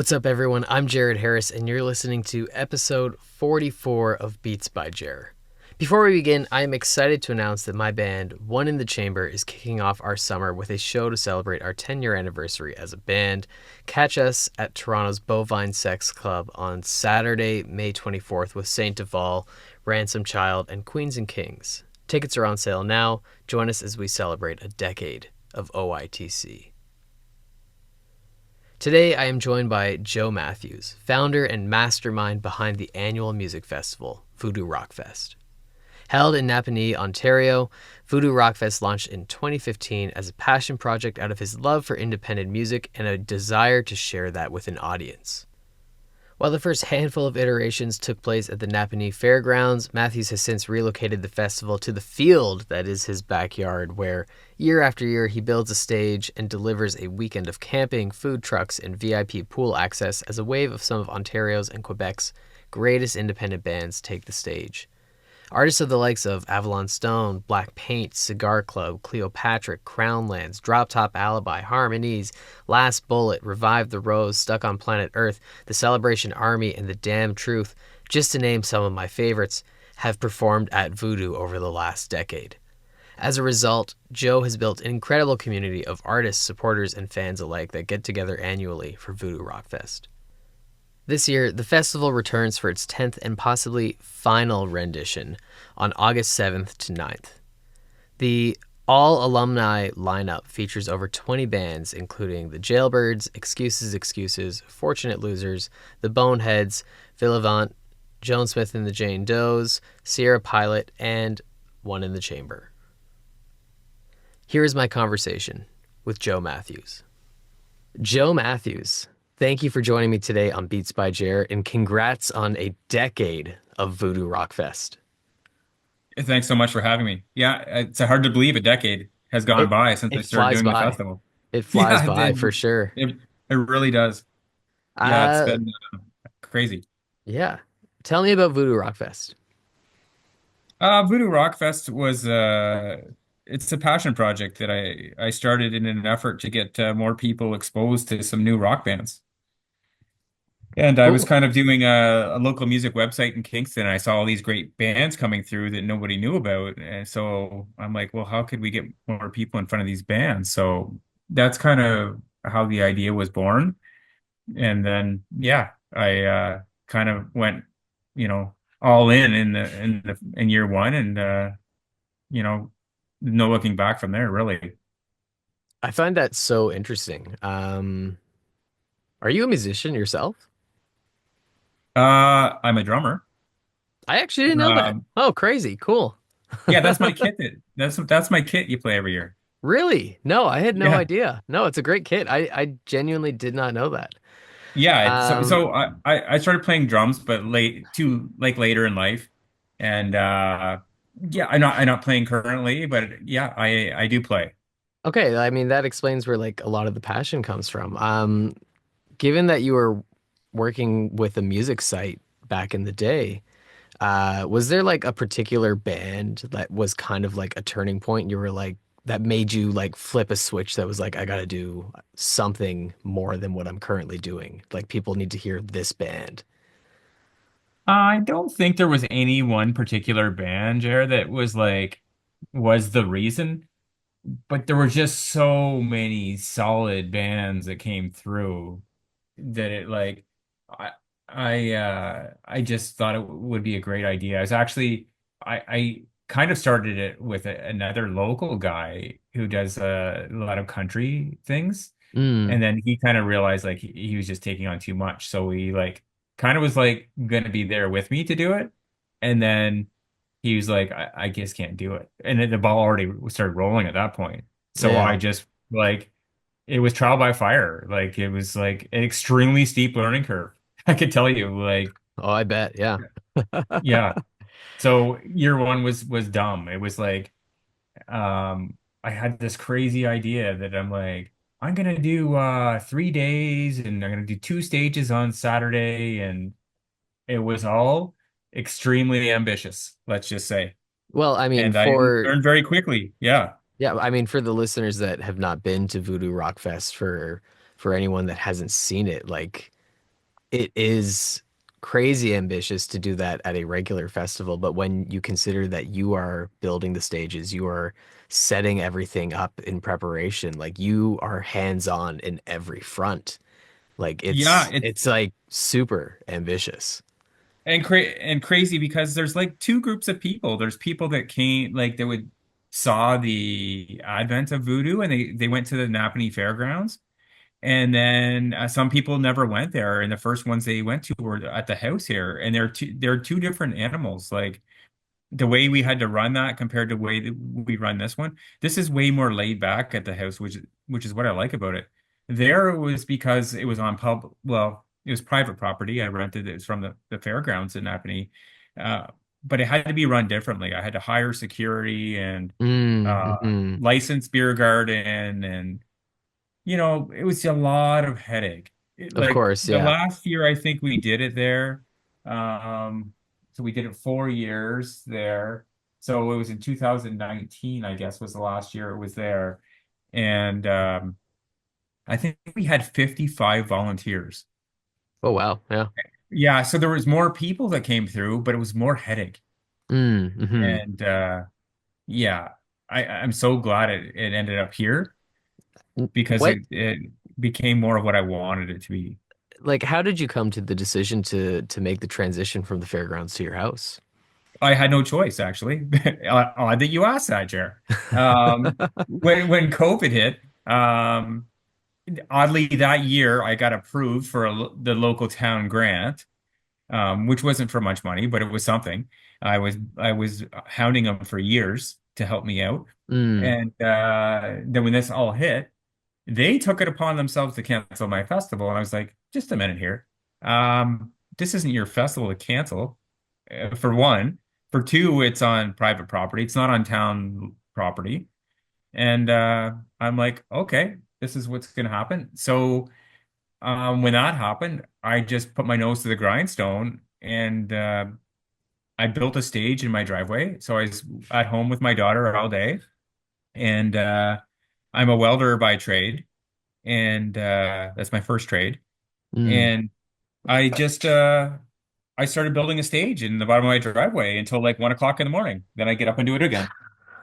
What's up, everyone? I'm Jared Harris, and you're listening to episode 44 of Beats by Jer. Before we begin, I am excited to announce that my band, One in the Chamber, is kicking off our summer with a show to celebrate our 10-year anniversary as a band. Catch us at Toronto's Bovine Sex Club on Saturday, May 24th with Saint Duval, Ransom Child, and Queens and Kings. Tickets are on sale now. Join us as we celebrate a decade of OITC. Today, I am joined by Joe Matthews, founder and mastermind behind the annual music festival, Voodoo Rockfest. Held in Napanee, Ontario, Voodoo Rockfest launched in 2015 as a passion project out of his love for independent music and a desire to share that with an audience. While the first handful of iterations took place at the Napanee Fairgrounds, Matthews has since relocated the festival to the field that is his backyard, where year after year he builds a stage and delivers a weekend of camping, food trucks, and VIP pool access as a wave of some of Ontario's and Quebec's greatest independent bands take the stage. Artists of the likes of Avalon Stone, Black Paint, Cigar Club, Cleopatra, Crownlands, Drop Top Alibi, Harmonies, Last Bullet, Revive the Rose, Stuck on Planet Earth, The Celebration Army, and The Damn Truth, just to name some of my favorites, have performed at Voodoo over the last decade. As a result, Joe has built an incredible community of artists, supporters, and fans alike that get together annually for Voodoo Rockfest. This year, the festival returns for its 10th and possibly final rendition on August 7th to 9th. The all-alumni lineup features over 20 bands, including the Jailbirds, Excuses, Fortunate Losers, the Boneheads, Villavant, Joan Smith and the Jane Does, Sierra Pilot, and One in the Chamber. Here is my conversation with Joe Matthews. Joe Matthews, thank you for joining me today on Beats by Jer, and congrats on a decade of Voodoo Rockfest. Thanks so much for having me. Yeah, it's hard to believe a decade has gone It by since I it started flies doing the by. festival. It flies Yeah, by for sure. it really does. Yeah, it's Uh, been crazy. yeah. Tell me about Voodoo Rockfest. Voodoo Rockfest was it's a passion project that I started in an effort to get more people exposed to some new rock bands. And I was Cool. kind of doing a local music website in Kingston, and I saw all these great bands coming through that nobody knew about. And so I'm like, well, how could we get more people in front of these bands? So that's kind of how the idea was born. And then, yeah, I kind of went, all in year one, and you know, no looking back from there, really. I find that so interesting. Are you a musician yourself? I'm a drummer. I actually didn't know that. Um, Oh, crazy. Cool. yeah, that's my kit. That's my kit you play every year. Really? No, I had no Yeah. idea. No, it's a great kit. I genuinely did not know that. Yeah, so Um, so I started playing drums, but later in life, and yeah, I'm not playing currently, but yeah, I do play. okay, I mean that explains where like a lot of the passion comes from. Given that you were working with a music site back in the day, was there like a particular band that was kind of like a turning point? You were like that made you like flip a switch that was like, I gotta do something more than what I'm currently doing. Like people need to hear this band. I don't think there was any one particular band, Jared, that was the reason, but there were just so many solid bands that came through that it like I I just thought it would be a great idea. I was actually I kind of started it with another local guy who does a lot of country things, Mm, and then he kind of realized like he was just taking on too much, so he like kind of was like gonna be there with me to do it, and then he was like I just can't do it, and then the ball already started rolling at that point. So yeah. I just like it was trial by fire. Like it was like an extremely steep learning curve. I could tell you, like, Oh, I bet. Yeah. yeah. So year one was dumb. It was like, I had this crazy idea that I'm like, I'm gonna do 3 days and I'm gonna do two stages on Saturday, and it was all extremely ambitious, let's just say. Well, I mean, And I for learned very quickly. Yeah. yeah, I mean, for the listeners that have not been to Voodoo Rockfest, for anyone that hasn't seen it, like it is crazy ambitious to do that at a regular festival, but when you consider that you are building the stages, you are setting everything up in preparation, like you are hands-on in every front. Like Yeah, it's like super ambitious. and crazy because there's like two groups of people. There's people that came like they would saw the advent of voodoo and they went to the Napanee Fairgrounds. And then some people never went there, and the first ones they went to were at the house here, and they're two different animals. Like the way we had to run that compared to the way that we run this one. This is way more laid back at the house, which is what I like about it. There it was because it was on well, it was private property. I rented it from the fairgrounds in Napanee. Uh, but it had to be run differently. I had to hire security and Mm-hmm. licensed beer garden and it was a lot of headache. Of Like course, the yeah. last year, I think we did it there. So we did it 4 years there. So it was in 2019, I guess, was the last year it was there. And I think we had 55 volunteers. Oh wow, yeah. Yeah, so there was more people that came through, but it was more headache. Mm-hmm. And yeah, I'm so glad it ended up here because What it became more of what I wanted it to be. like how did you come to the decision to make the transition from the fairgrounds to your house? I had no choice, actually. Odd that you asked that, Jer. When COVID hit, oddly that year I got approved for the local town grant, which wasn't for much money, but it was something. I was hounding them for years to help me out, Mm. and then when this all hit, they took it upon themselves to cancel my festival, and I was like, just a minute here. This isn't your festival to cancel. For one. For two, it's on private property. It's not on town property. And I'm like, okay, this is what's going to happen. So when that happened, I just put my nose to the grindstone and I built a stage in my driveway. So I was at home with my daughter all day. And I'm a welder by trade. And that's my first trade. Mm. And I just I started building a stage in the bottom of my driveway until like 1 o'clock in the morning. Then I get up and do it again.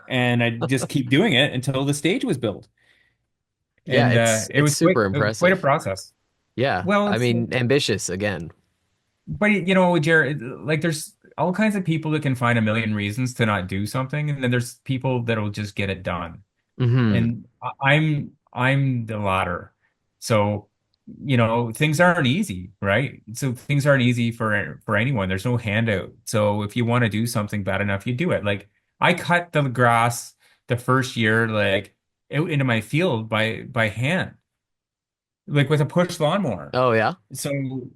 And I just keep doing it until the stage was built. Yeah, And it it's was quite super it was quite a impressive. process. Yeah. Well, I mean, ambitious again. but Jared, like there's all kinds of people that can find a million reasons to not do something, and then there's people that'll just get it done. Hmm. And I'm the latter. So, things aren't easy, right? So things aren't easy for anyone. There's no handout. So if you want to do something bad enough, you do it. Like I cut the grass the first year, like out into my field by hand, like with a push lawnmower. Oh yeah. So,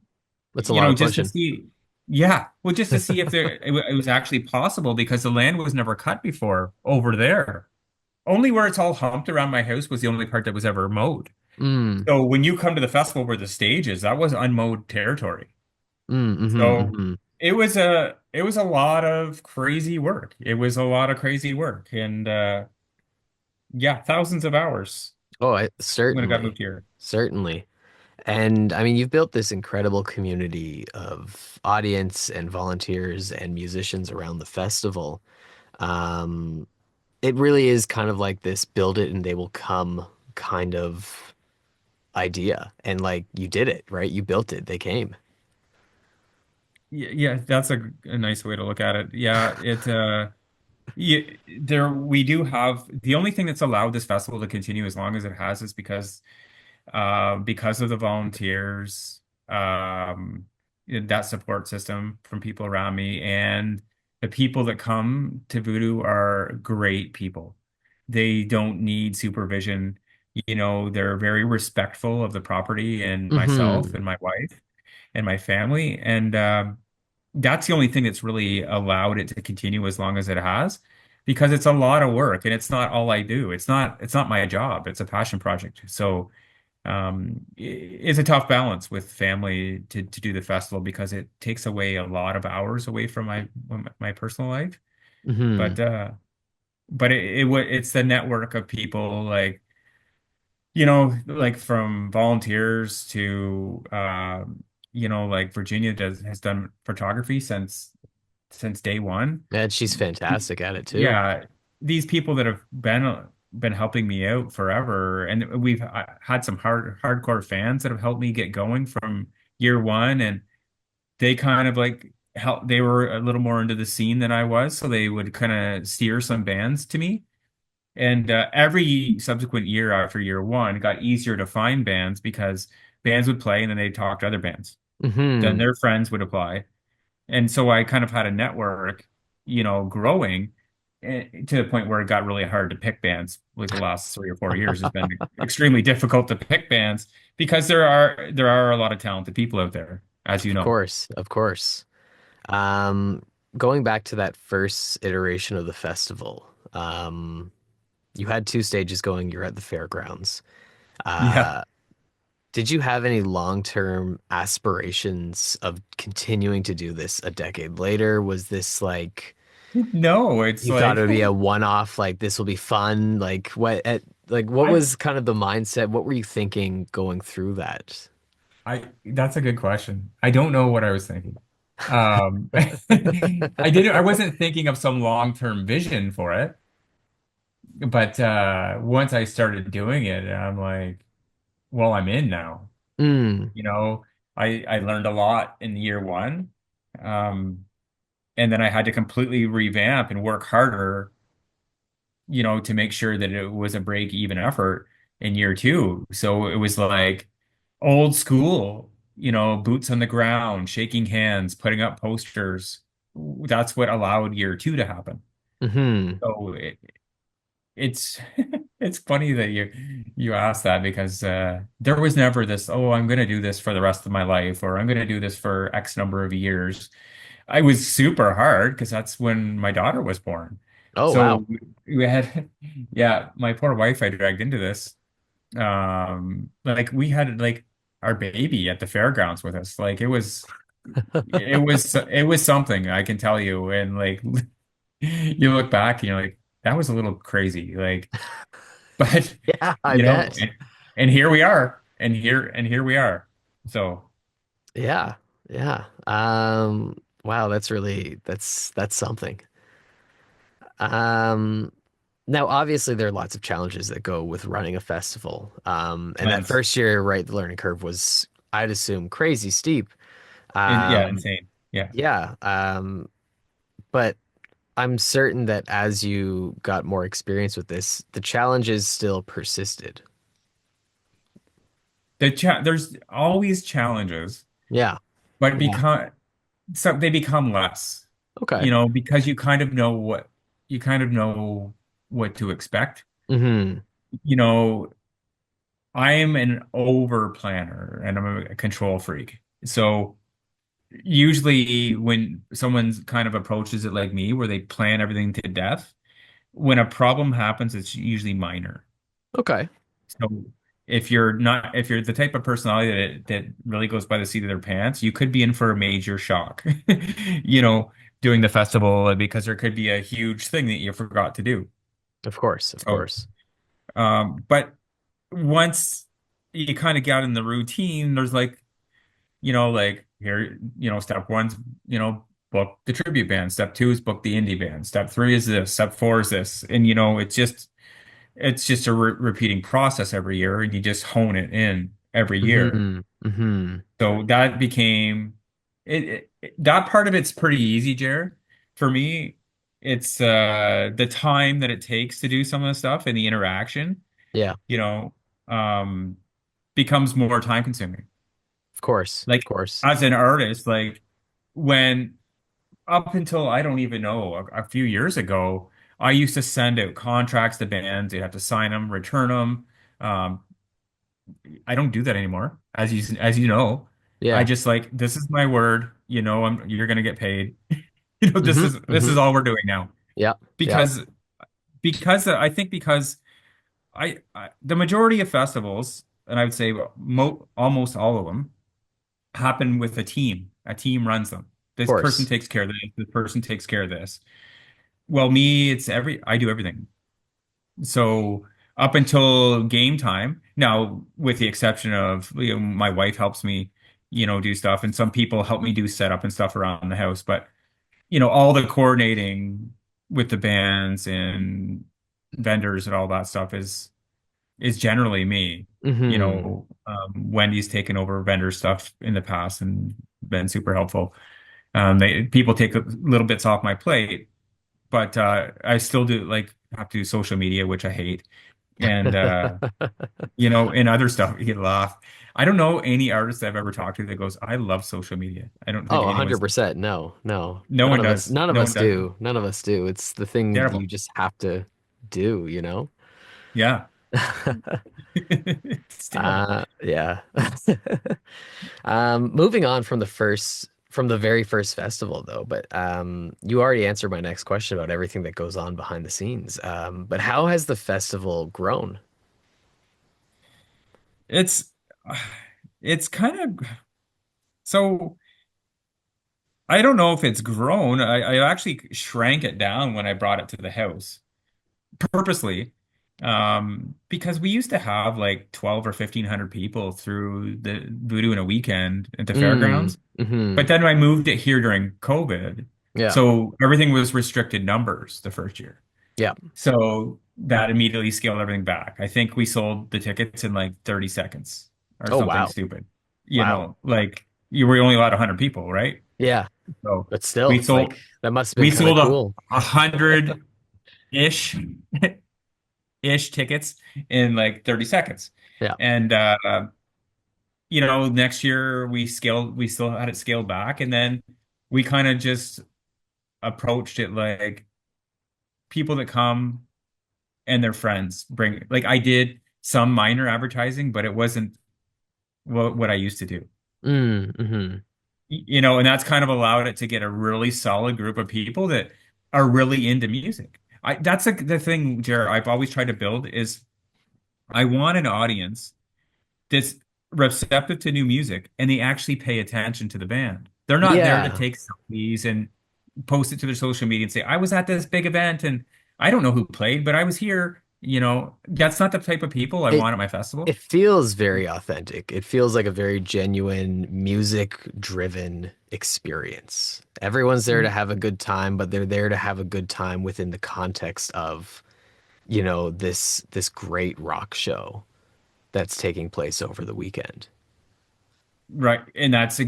That's a lot of just to pushing. see, yeah, well, just to see if it was actually possible because the land was never cut before over there. Only where it's all humped around my house was the only part that was ever mowed. Mm. So when you come to the festival where the stage is, that was unmowed territory. Mm, hmm, So hmm. it was a lot of crazy work. It was a lot of crazy work, and yeah, thousands of hours Oh, when I got moved certainly. here. Certainly. And I mean, you've built this incredible community of audience and volunteers and musicians around the festival. Um, it really is kind of like this build it and they will come kind of idea. And like you did it, right? You built it, they came. Yeah, that's a nice way to look at it. Yeah, yeah, there we do have the only thing that's allowed this festival to continue as long as it has is because of the volunteers, that support system from people around me, and the people that come to Voodoo are great people. They don't need supervision. They're very respectful of the property and myself Hmm. and my wife and my family. And that's the only thing that's really allowed it to continue as long as it has, because it's a lot of work and it's not all I do. It's not my job. It's a passion project. So it's a tough balance with family to do the festival because it takes away a lot of hours away from my personal life. Hmm. But it's the network of people like from volunteers to like Virginia has done photography since day one. And she's fantastic at it too. Yeah, these people that have been helping me out forever, and we've had some hardcore fans that have helped me get going from year one, and they kind of like help. They were a little more into the scene than I was, so they would kind of steer some bands to me. And every subsequent year after year one, it got easier to find bands because bands would play and then they'd talk to other bands. Then Hmm. their friends would apply. And so I kind of had a network, growing to the point where it got really hard to pick bands. Like the last 3 or 4 years has been extremely difficult to pick bands because there are a lot of talented people out there, as you Of know. course, of course. Um, Going back to that first iteration of the festival, you had two stages going. You're at the fairgrounds. Yeah. Uh, did you have any long-term aspirations of continuing to do this a decade later? Was this like No, it's you thought it like would be a one-off, like this will be fun? What I was kind of the mindset? What were you thinking going through that? I that's a good question. I don't know what I was thinking. I wasn't thinking of some long-term vision for it, but once I started doing it, I'm like, well, I'm in now. Mm, You know, I learned a lot in year one. Um, and then I had to completely revamp and work harder, to make sure that it was a break even effort in year two. So it was like old school, boots on the ground, shaking hands, putting up posters. That's what allowed year two to happen. hmm. So it's it's funny that you asked that because there was never this, oh, I'm going to do this for the rest of my life, or I'm going to do this for X number of years. I was super hard because that's when my daughter was born. Oh, wow. So we had, yeah, my poor wife I dragged into this. Like we had like our baby at the fairgrounds with us. Like it was something I can tell you. And like you look back and you're like, that was a little crazy. Like, but Yeah, I you know, bet. and here we are, and here we are. So Yeah, yeah. Wow, that's something. Um, Now obviously there are lots of challenges that go with running a festival. And that immense. first year, right, the learning curve was, I'd assume, crazy steep. Yeah, Um, insane. Yeah. yeah. But I'm certain that as you got more experience with this, the challenges still persisted. There's always challenges, Yeah. but Yeah. they become less, Okay. because you kind of know what to expect. Hmm. You know, I am an over planner and I'm a control freak. So usually when someone's kind of approaches it like me, where they plan everything to death, when a problem happens, it's usually minor. Okay. So if you're the type of personality that really goes by the seat of their pants, you could be in for a major shock, you know, doing the festival because there could be a huge thing that you forgot to do. Of course. Of So, course. but once you kind of get in the routine, there's like here, step one's, book the tribute band. Step two is book the indie band. Step three is this. Step four is this. And it's just a repeating process every year, and you just hone it in every year. Hmm. Hmm. So that became that part of it's pretty easy, Jared. For me, it's the time that it takes to do some of the stuff and the interaction, Yeah. you know, um, becomes more time consuming. Of course. Of Like course. as an artist, like when up until I don't even know a few years ago, I used to send out contracts to bands. They'd have to sign them, return them. Um, I don't do that anymore, as you know. I Yeah. just like this is my word. You're gonna get paid. This Hmm. is this Hmm. is all we're doing now Yeah. Yeah. because I think because the majority of festivals, and I would say mo almost all of them, happen with a team. A team runs them. Of This person course. takes care of this. This person takes care of this. Well, me, I do everything. So up until game time, now with the exception of my wife helps me, do stuff. And some people help me do setup and stuff around the house. But, all the coordinating with the bands and vendors and all that stuff is generally me. Hmm. Wendy's taken over vendor stuff in the past and been super helpful. People take little bits off my plate, but I still do like have to do social media, which I hate, and and other stuff. You laugh. I don't know any artist I've ever talked to that goes, "I love social media." I don't think Oh, anyone's. 100%. No, no. No None one of us, does. none of No us one does. do. None of us do. It's the thing you Terrible. just have to do, Yeah, it's terrible. Yeah. Moving on from the very first festival though, but you already answered my next question about everything that goes on behind the scenes. But how has the festival grown? It's it's kind of so. I don't know if it's grown. I actually shrank it down when I brought it to the house purposely, because we used to have like 12 or 1,500 people through the Voodoo in a weekend at the Mm, fairgrounds. But hmm. then I moved it here during COVID. Yeah. So everything was restricted numbers the first year. Yeah. So that immediately scaled everything back. I think we sold the tickets in like 30 seconds or Oh, something wow. stupid. Wow. Like you were only allowed 100 people, right? Yeah. So But still, we it's like sold that must have been we kind of sold cool. a hundred ish tickets in like 30 seconds. Yeah. And next year we still had it scaled back, and then we kind of just approached it like people that come and their friends bring, like I did some minor advertising, but it wasn't what I used to do. Mm, hmm. And that's kind of allowed it to get a really solid group of people that are really into music. That's the thing, Jared, I've always tried to build is I want an audience that's receptive to new music and they actually pay attention to the band. They're not there to Yeah. take selfies and post it to their social media and say, I was at this big event and I don't know who played, but I was here. That's not the type of people I It want at my festival. it feels very authentic. It feels like a very genuine music-driven experience. Everyone's there to have a good time, but they're there to have a good time within the context of, this great rock show that's taking place over the weekend. Right. And that's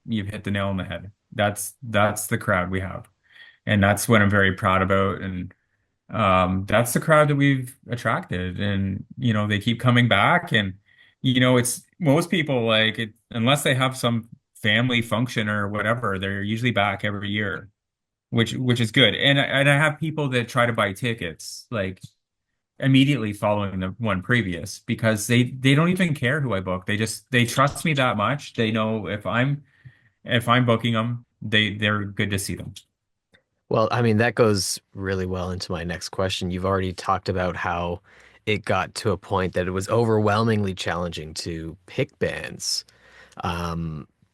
you've hit the nail on the head. That's the crowd we have. And that's what I'm very proud about. And that's the crowd that we've attracted. And they keep coming back. And it's most people like it unless they have some family function or whatever, they're usually back every year, which is good. And I have people that try to buy tickets like immediately following the one previous because they don't even care who I book. They trust me that much. They know if I'm booking them, they're good to see them. Well, I mean, that goes really well into my next question. You've already talked about how it got to a point that it was overwhelmingly challenging to pick bands.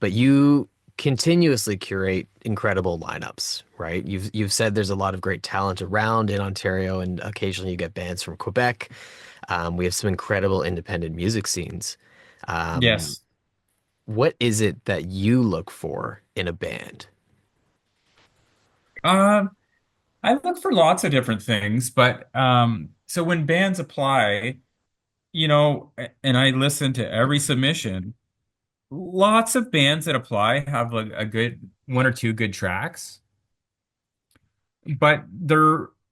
But you continuously curate incredible lineups, right? You've said there's a lot of great talent around in Ontario, and occasionally you get bands from Quebec. We have some incredible independent music scenes. Um, Yes. what is it that you look for in a band? Um, I look for lots of different things, but so when bands apply, and I listen to every submission, lots of bands that apply have like a good one or two good tracks, but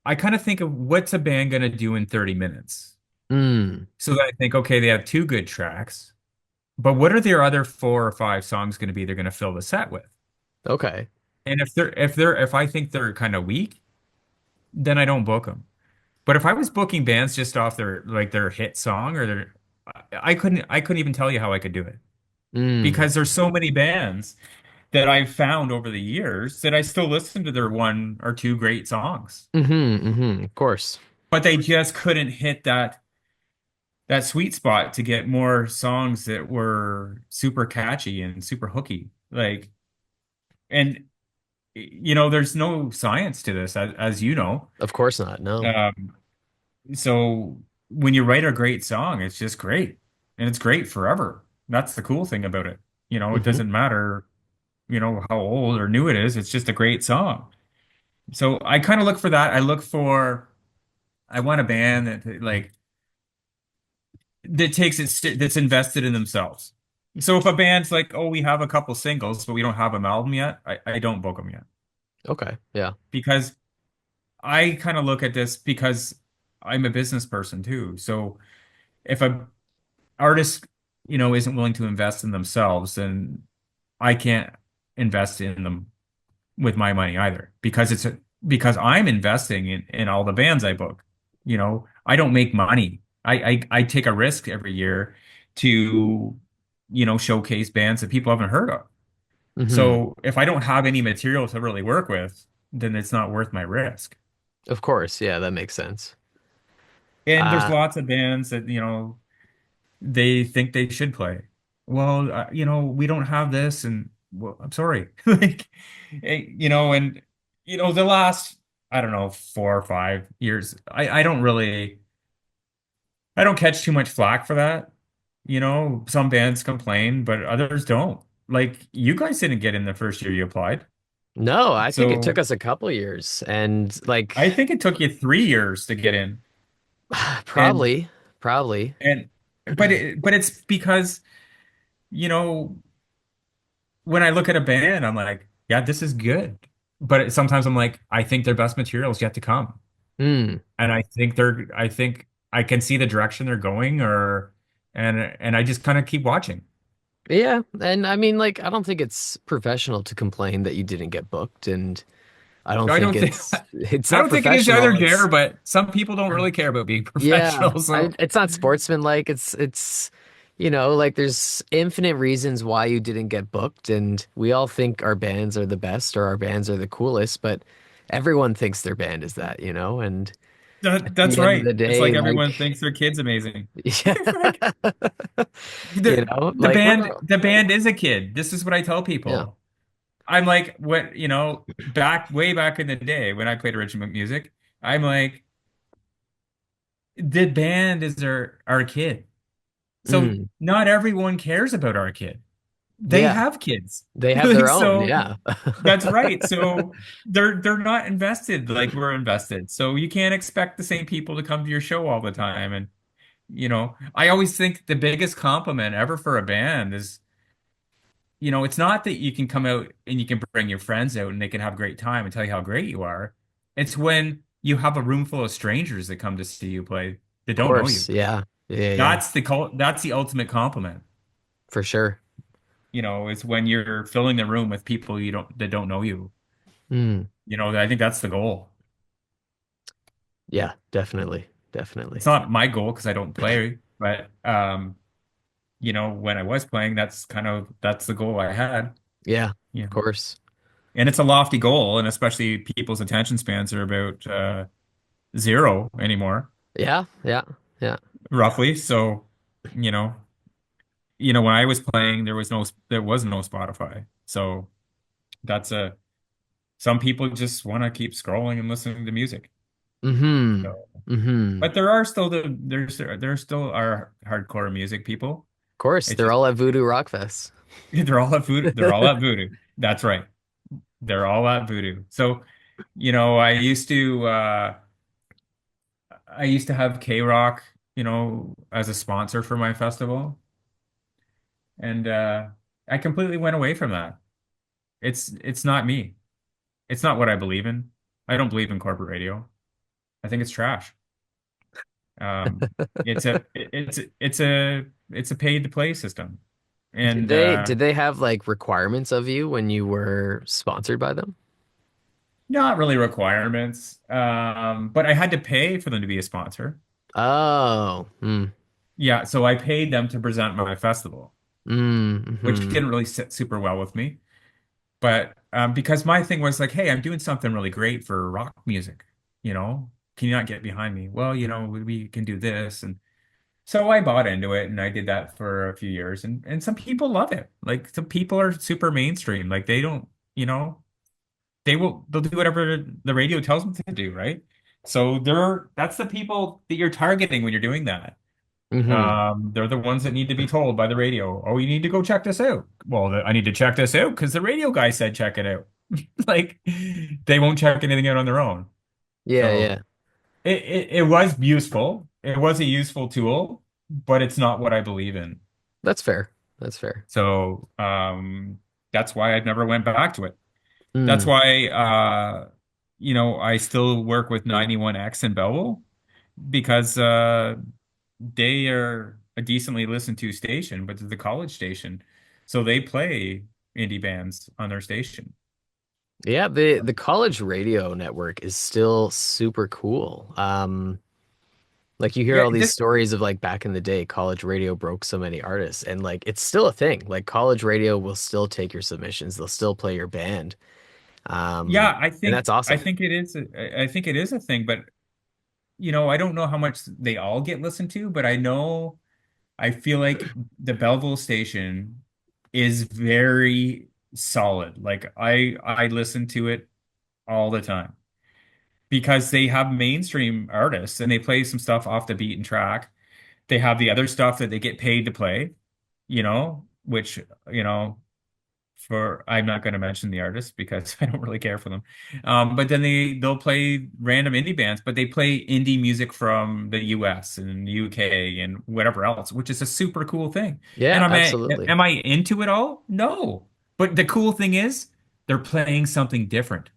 I kind of think of what's a band gonna do in 30 minutes. Mm, So that I think, okay, they have two good tracks, but what are their other four or five songs going to be they're going to fill the set with? okay. And if I think they're kind of weak, then I don't book them. But if I was booking bands just off their hit song or I couldn't even tell you how I could do it Mm, because there's so many bands that I've found over the years that I still listen to their one or two great songs, of course. but they just couldn't hit that sweet spot to get more songs that were super catchy and super hooky. And there's no science to this, as you know. Of course not. No. Um, so when you write a great song, it's just great, and it's great forever. That's the cool thing about it. It Hmm. doesn't matter, how old or new it is. It's just a great song. So I kind of look for that. I want a band that that's invested in themselves. So if a band's like, oh, we have a couple singles, but we don't have an album yet, I don't book them yet Okay. Yeah. because I kind of look at this because I'm a business person too. So if a artist, isn't willing to invest in themselves, then I can't invest in them with my money either because I'm investing in all the bands I book. I don't make money. I take a risk every year to, showcase bands that people haven't heard of. Hmm. So if I don't have any material to really work with, then it's not worth my risk. Of course. Yeah, that makes sense. And there's Uh, lots of bands that, they think they should play. Well, we don't have this, and well, I'm sorry. Like, and the last, I don't know, 4 or 5 years, I don't catch too much flack for that. Some bands complain, but others don't. Like, you guys didn't get in the first year you applied. no, I think it took So us a couple years and like I think it took you 3 years to get in. And probably, probably. and but it's because, you know, when I look at a band, I'm like, yeah, this is good. But sometimes I'm like, I think their best material is yet to come. Hmm. And I think I can see the direction they're going and I just kind of keep watching. Yeah, and I mean, like, I don't think it's professional to complain that you didn't get booked, and I don't I think don't think it's I not don't think it is either, professional. Jer, It's but some people don't really care about being yeah, professional. So it's not sportsmanlike. It's like there's infinite reasons why you didn't get booked, and we all think our bands are the best or our bands are the coolest, but everyone thinks their band is that, and at that's the end of right. the It's day, like everyone like, thinks their kid's amazing. yeah, Like, the like we're band not, the band is a kid. This is what I tell yeah. people. I'm like, what, way back in the day when I played original music, I'm like, the band is our kid. So Mm, not everyone cares about our kid. They yeah, have kids. they have Like, their own, so yeah. that's right. So they're not invested like we're invested. So you can't expect the same people to come to your show all the time. And I always think the biggest compliment ever for a band is, it's not that you can come out and you can bring your friends out and they can have a great time and tell you how great you are. It's when you have a room full of strangers that come to see you play that Of don't know you. course, yeah. Yeah, yeah, That's the ultimate compliment. for sure. It's when you're filling the room with people that don't know you. Mm, I think that's the goal. yeah, definitely, It's definitely. not my goal because I don't play, but when I was playing, that's the goal I had. Yeah, Yeah. of course. And it's a lofty goal, and especially people's attention spans are about zero anymore, Yeah, yeah, yeah. roughly. So, you know, when I was playing, there was no Spotify. So that's some people just want to keep scrolling and listening to music. Mm-hmm. So, Mm-hmm. but there are still there still are hardcore music people. Of course, It they're just all at Voodoo Rockfest. they're all at Voodoo. That's right. They're all at Voodoo. So, I used to have K-Rock, as a sponsor for my festival, and I completely went away from that. It's not me. It's not what I believe in. I don't believe in corporate radio. I think it's trash. It's a paid to play system, Did and they have like requirements of you when you were sponsored by them? not really requirements. But I had to pay for them to be a sponsor. Oh, Yeah, so I paid them to present my festival, which mm-hmm. didn't really sit super well with me. But because my thing was like, hey, I'm doing something really great for rock music, can you not get behind me? Well, we can do this. And so I bought into it and I did that for a few years. And some people love it. Like, some people are super mainstream. Like, they don't, they'll do whatever the radio tells them to do, right? So that's the people that you're targeting when you're doing that. Hmm. They're the ones that need to be told by the radio. Oh, you need to go check this out. Well, I need to check this out because the radio guy said check it out. Like they won't check anything out on their own. Yeah, So yeah. it was useful. It was a useful tool, but it's not what I believe in. That's fair. That's fair. So that's why I never went back to it. That's Mm. why I still work with 91X in Belleville because they are a decently listened to station, but it's the college station. So they play indie bands on their station. Yeah, the college radio network is still super cool. Like you hear Yeah, all these this stories of like back in the day, college radio broke so many artists, and like it's still a thing. Like college radio will still take your submissions, they'll still play your band. yeah, And that's I awesome. think it is I think it is a thing, but I don't know how much they all get listened to, but I feel like the Belleville station is very solid. Like I listen to it all the time because they have mainstream artists and they play some stuff off the beaten track. They have the other stuff that they get paid to play, which, you know, for I'm not going to mention the artists because I don't really care for them. But then they'll play random indie bands, but they play indie music from the US and UK and whatever else, which is a super cool thing. Yeah, And absolutely. am I into it all? No. But the cool thing is they're playing something different.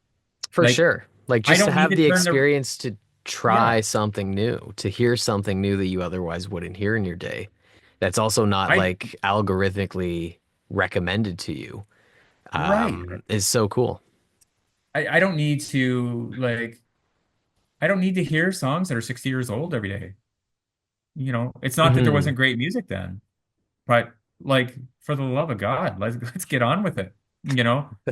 For Like sure. Like I just to don't need have to the turn the experience to try yeah. something new, to hear something new that you otherwise wouldn't hear in your day. That's also not I like algorithmically recommended to you. right. Is so cool. I don't need to I don't need to hear songs that are 60 years old every day. It's not that there Hmm. wasn't great music then, but like for the love of God, let's get on with it.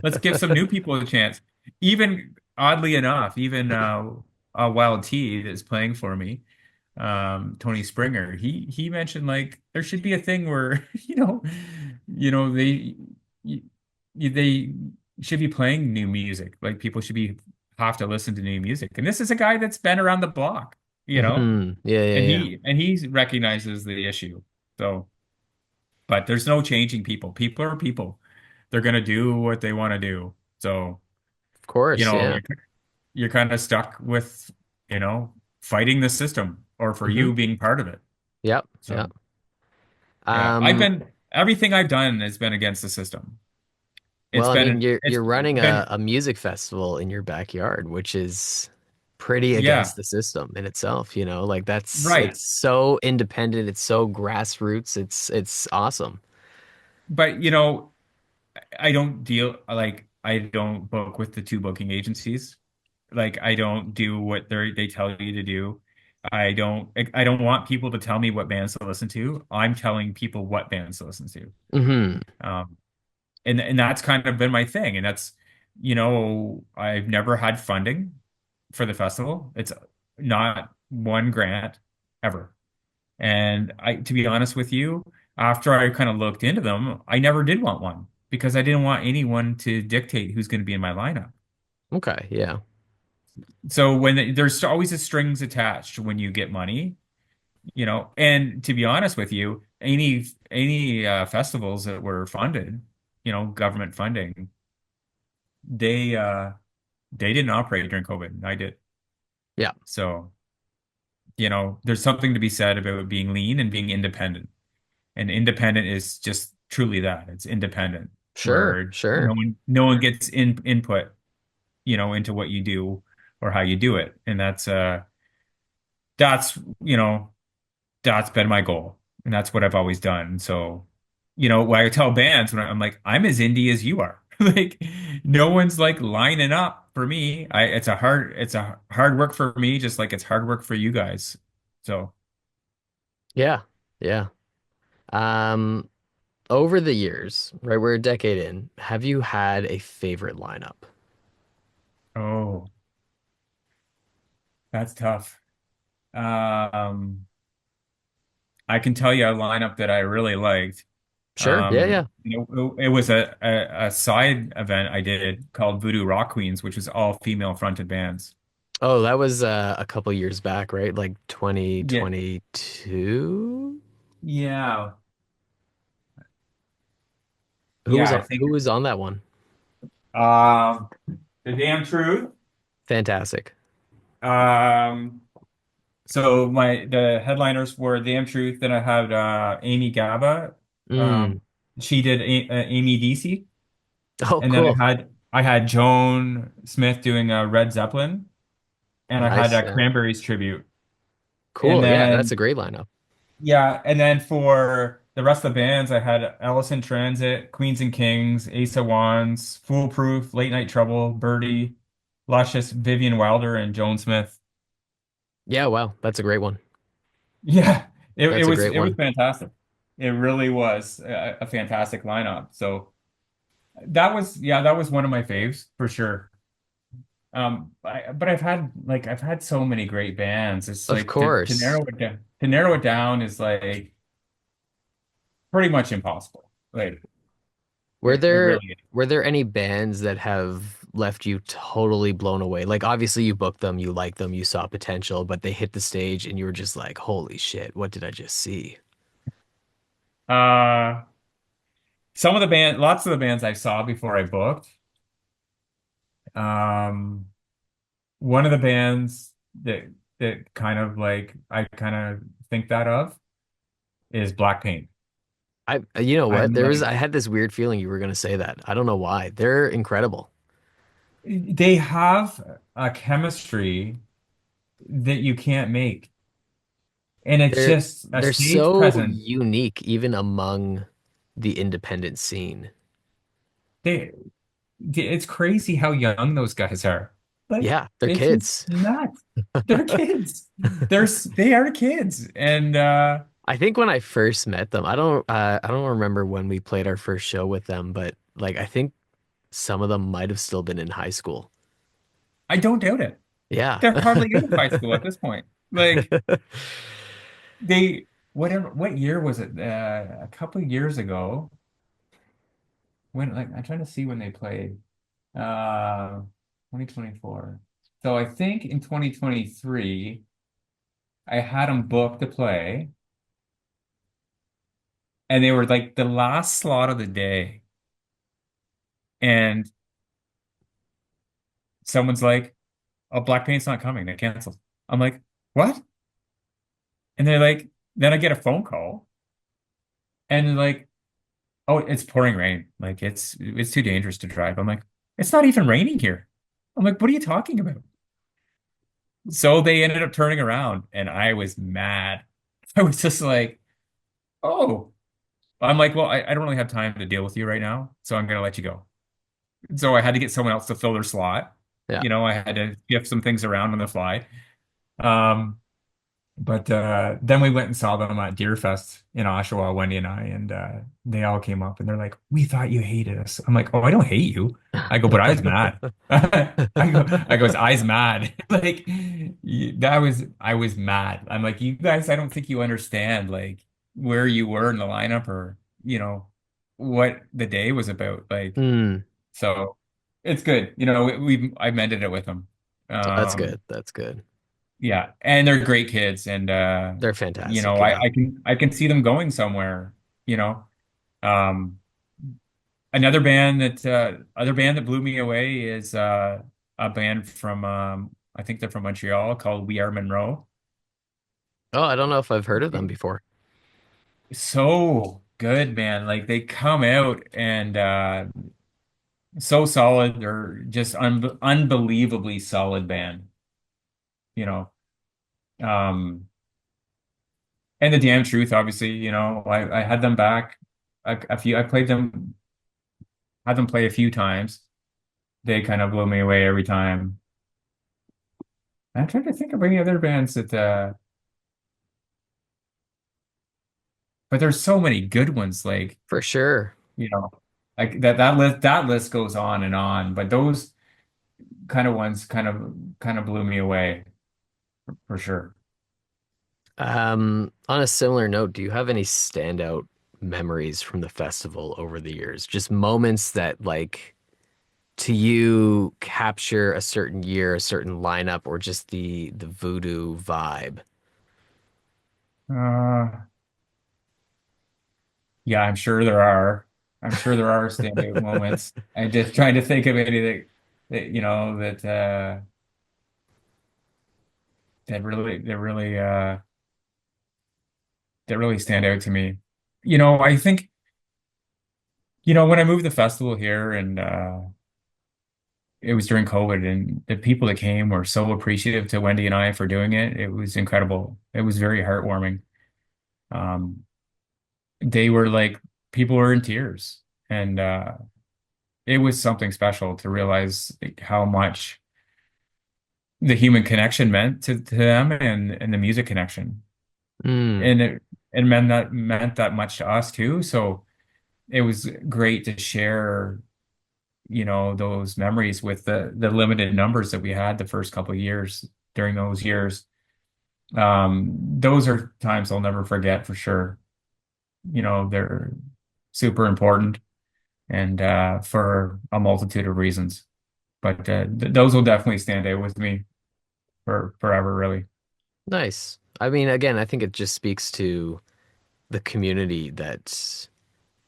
Let's give some new people a chance. Even oddly enough, even Wild T that's playing for me, Tony Springer, he mentioned like there should be a thing where they y- they should be playing new music. Like people should be have to listen to new music. And this is a guy that's been around the block, Hmm. Yeah, yeah, and yeah. he recognizes the issue. So, but there's no changing people. People are people. They're gonna do what they want to do. So, Of course, yeah. you're kind of stuck with, you know, fighting the system or for Hmm. you being part of it. Yep, So, yep. yeah, Um, everything I've done has been against the system. well, I mean, It's you're running been, a music festival in your backyard, which is pretty yeah, against the system in itself, you know? Like that's right. it's so independent, it's so grassroots, it's awesome. But, I don't book with the two booking agencies. Like I don't do what they tell you to do. I don't want people to tell me what bands to listen to. I'm telling people what bands to listen to. Hmm. Um, and that's kind of been my thing. And I've never had funding for the festival. It's not one grant ever. And to be honest with you, after I kind of looked into them, I never did want one because I didn't want anyone to dictate who's going to be in my lineup. Okay, yeah. So there's always a strings attached when you get money, and to be honest with you, any festivals that were funded, government funding, they uh they didn't operate during COVID. I did. Yeah. So, there's something to be said about being lean and being independent. And independent is just truly that. It's independent, Sure, where sure. no one gets input, into what you do or how you do it. And that's, that's been my goal. And that's what I've always done. So, when I tell bands, when I'm like, I'm as indie as you are. Like, no one's like lining up for me. It's a hard work for me, just like it's hard work for you guys. So, Yeah, yeah. Um, Over the years, right, we're a decade in, have you had a favorite lineup? oh, that's tough. Um, I can tell you a lineup that I really liked. Sure, yeah, yeah. It was a side event I did called Voodoo Rock Queens, which was all female fronted bands. Oh, that was a couple years back, right? Like Yeah, 2022. yeah, Who yeah. was I on, think who was on that one? um, the damn truth. Fantastic. Um, so the headliners were the damn truth. Then I had Amy Gaba. Mm. Um, she did Amy DC, Oh, and then cool. I had Joan Smith doing Red Zeppelin, and I had Nice. a Yeah. Cranberries tribute. And Cool. Yeah, that's a then great lineup. yeah, and then for the rest of the bands, I had Alice in Transit, Queens and Kings, Ace of Wands, Foolproof, Late Night Trouble, Birdie, Luscious, Vivian Wilder, and Joan Smith. Yeah, wow, that's a great one. Yeah, it That's a was great it was one. fantastic. It really was a fantastic lineup. So that was yeah, that was one of my faves for sure. But I've had so many great bands. It's Of like course. to narrow it down is like pretty much impossible. Like Were it there really is. were there any bands that have left you totally blown away? Like obviously you booked them, you liked them, you saw potential, but they hit the stage and you were just like, "Holy shit, what did I just see?" Uh, lots of the bands I saw before I booked. Um, one of the bands that kind of like I kind of think that of is Black Paint. You know what? I'm I like, had this weird feeling you were going to say that. I don't know why. They're incredible. they have a chemistry that you can't make, and it's just a They're stage so presence. unique even among the independent scene. They, it's crazy how young those guys are. Like, Yeah, they're it's just kids. nuts. They're kids. They are kids, and I think when I first met them, I don't remember when we played our first show with them, but like I think some of them might have still been in high school. I don't doubt it. Yeah. They're hardly out of high school at this point. Like they whatever what year was it? A couple of years ago when like I'm trying to see when they played. 2024. So I think in 2023 I had them booked to play and they were like the last slot of the day and someone's like, "Oh, Blackpink's not coming. They canceled." I'm like, "What?" And they're like, then I get a phone call and they're like, "Oh, it's pouring rain. Like it's too dangerous to drive." I'm like, "It's not even raining here." I'm like, "What are you talking about?" So they ended up turning around and I was mad. I was just like, "Oh." I'm like, "Well, I don't really have time to deal with you right now, so I'm gonna let you go." So I had to get someone else to fill their slot. Yeah. You know, I had to shift some things around on the fly. Um, But then we went and saw them at Deerfest in Oshawa, Wendy and I, and they all came up and they're like, "We thought you hated us." I'm like, "Oh, I don't hate you." I go, "But I was mad." I goes, "I was mad." Like I was mad. I'm like, "You guys, I don't think you understand like where you were in the lineup or, you know, what the day was about." Like, Hmm. so it's good. You know, I mended it with them. That's good. Um, That's good. yeah, and they're great kids, and They're you fantastic. know, Yeah. I can see them going somewhere. You know, um, another band that other band that blew me away is a band from I think they're from Montreal called We Are Monroe. Oh, I don't know if I've heard of them before. So good, man! Like they come out and so solid. They're just unbelievably solid band. You know, um, and the damn truth, obviously, you know, I had them back a few. I played them, had them play a few times. They kind of blew me away every time. I'm trying to think of any other bands that, but there's so many good ones. Like For sure. you know, like that list goes on and on. But those kind of ones kind of blew me away for sure. On a similar note, do you have any standout memories from the festival over the years? Just moments that like to you capture a certain year, a certain lineup, or just the voodoo vibe? Uh, yeah, I'm sure there are. I'm sure there are standout moments. I'm just trying to think of anything that, that really stand out to me. I think, when I moved the festival here and it was during COVID and the people that came were so appreciative to Wendy and I for doing it. It was incredible. It was very heartwarming. Um, they were like, people were in tears and it was something special to realize like, how much the human connection meant to them and the music connection. Mm, And it meant that much to us too. So it was great to share, those memories with the limited numbers that we had the first couple of years during those years. Those are times I'll never forget for sure. They're super important and for a multitude of reasons. But th those will definitely stand out with me for forever, really. nice. I mean, again, I think it just speaks to the community that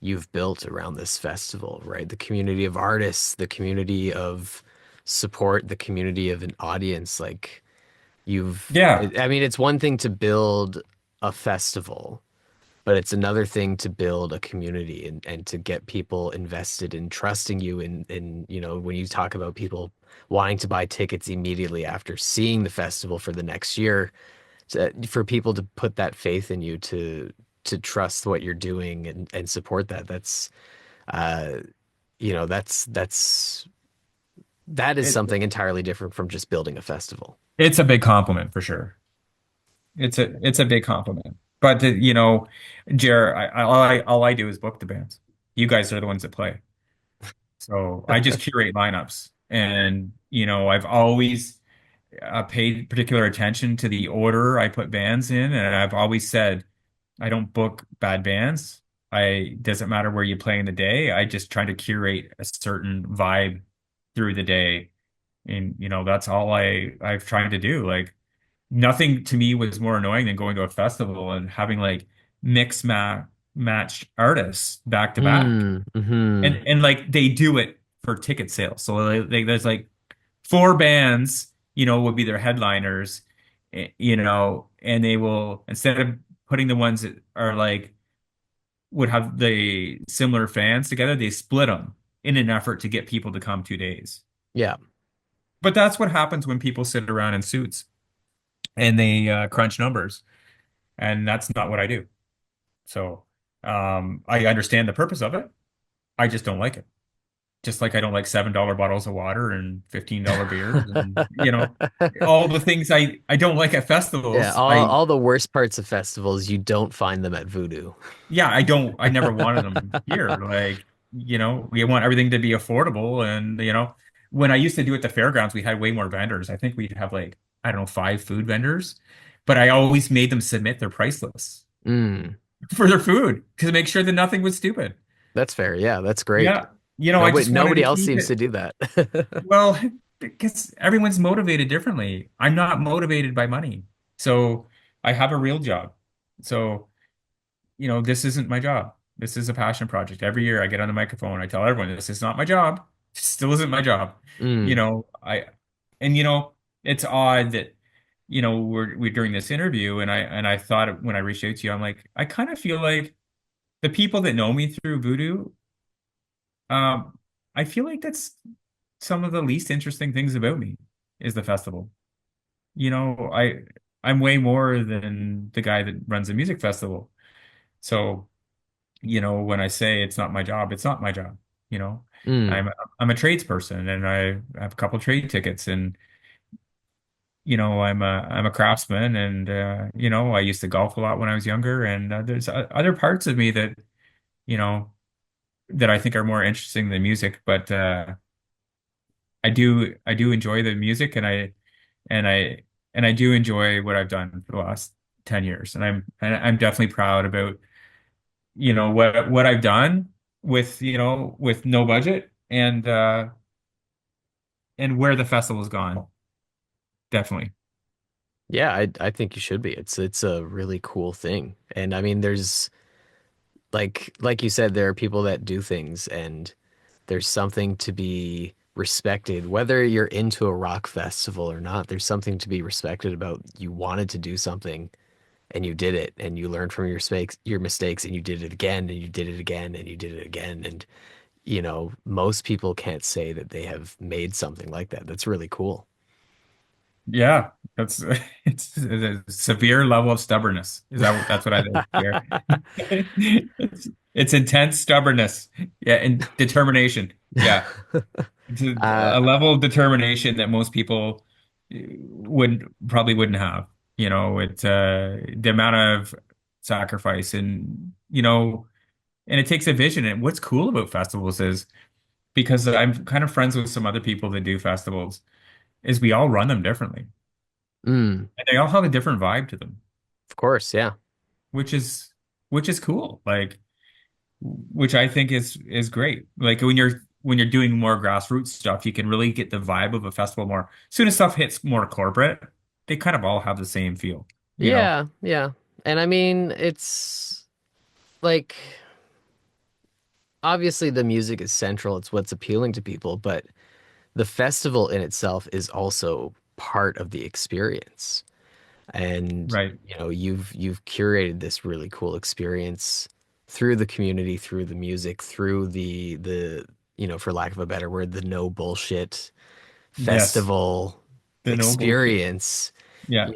you've built around this festival, right? The community of artists, the community of support, the community of an audience. Like Yeah, I mean, it's one thing to build a festival, but it's another thing to build a community and to get people invested in trusting you when you talk about people wanting to buy tickets immediately after seeing the festival for the next year, for people to put that faith in you to trust what you're doing and support that. Uh, that is it, something entirely different from just building a festival. it's a big compliment for sure. It's a big compliment. But Jer, all I do is book the bands. You guys are the ones that play. So I just curate lineups. And, I've always paid particular attention to the order I put bands in. And I've always said, I don't book bad bands. I doesn't matter where you play in the day. I just try to curate a certain vibe through the day. And, that's all I've tried to do. Like nothing to me was more annoying than going to a festival and having like mix matched artists back to back. Mm, hmm. And like they do it for ticket sales. So there's like four bands, would be their headliners, and they will instead of putting the ones that are like would have the similar fans together, they split them in an effort to get people to come 2 days. Yeah. But that's what happens when people sit around in suits and they crunch numbers, and that's not what I do. So I understand the purpose of it. I just don't like it. Just like I don't like $7 bottles of water and $15 beers and all the things I don't like at Yeah, festivals. all the worst parts of festivals, you don't find them at Voodoo. Yeah, I never wanted them here. Like, we want everything to be affordable and when I used to do it at the fairgrounds, we had way more vendors. I think we'd have like, I don't know, 5 food vendors, but I always made them submit their price lists Mm, for their food to make sure that nothing was stupid. that's fair. Yeah, that's great. Yeah, I just wanted Nobody to else keep seems to it. do that. Well, because everyone's motivated differently. I'm not motivated by money. So I have a real job. So, this isn't my job. This is a passion project. Every year I get on the microphone, I tell everyone this is not my job. It still isn't my job. Mm, I and it's odd that we're doing this interview and I thought when I reached out to you, I'm like, I kind of feel like the people that know me through Voodoo, um, I feel like that's some of the least interesting things about me is the festival. I'm way more than the guy that runs a music festival. So, when I say it's not my job, it's not my job. You know, mm, I'm a tradesperson and I have a couple trade tickets and I'm a craftsman and I used to golf a lot when I was younger and there's other parts of me that, you know, that I think are more interesting than music, but I do enjoy the music and I and I do enjoy what I've done for the last 10 years. And I'm definitely proud about, what I've done with no budget. And and where the festival's gone. Definitely. Yeah, I think you should be. It's a really cool thing. And I mean, there's like you said, there are people that do things and there's something to be respected, whether you're into a rock festival or not. There's something to be respected about you wanted to do something and you did it and you learned from your mistakes and you did it again and you did it again and you did it again. And most people can't say that they have made something like that. That's really cool. Yeah, that's it's a severe level of stubbornness. That's what I think here. It's intense stubbornness. Yeah, and determination. Yeah. It's uh, a level of determination that most people wouldn't have. It's the amount of sacrifice and it takes a vision. And what's cool about festivals is because I'm kind of friends with some other people that do festivals, is we all run them differently. mm, And they all have a different vibe to them, of course, yeah. which is which is cool. Like which I think is great. Like when you're doing more grassroots stuff, you can really get the vibe of a festival more. As soon as stuff hits more corporate, they kind of all have the same feel, you know? Yeah, yeah. And I mean, it's like obviously the music is central, it's what's appealing to people, but the festival in itself is also part of the experience. And Right. you've curated this really cool experience through the community, through the music, through the for lack of a better word, the no bullshit Yes. festival The no bullshit. experience. Yeah.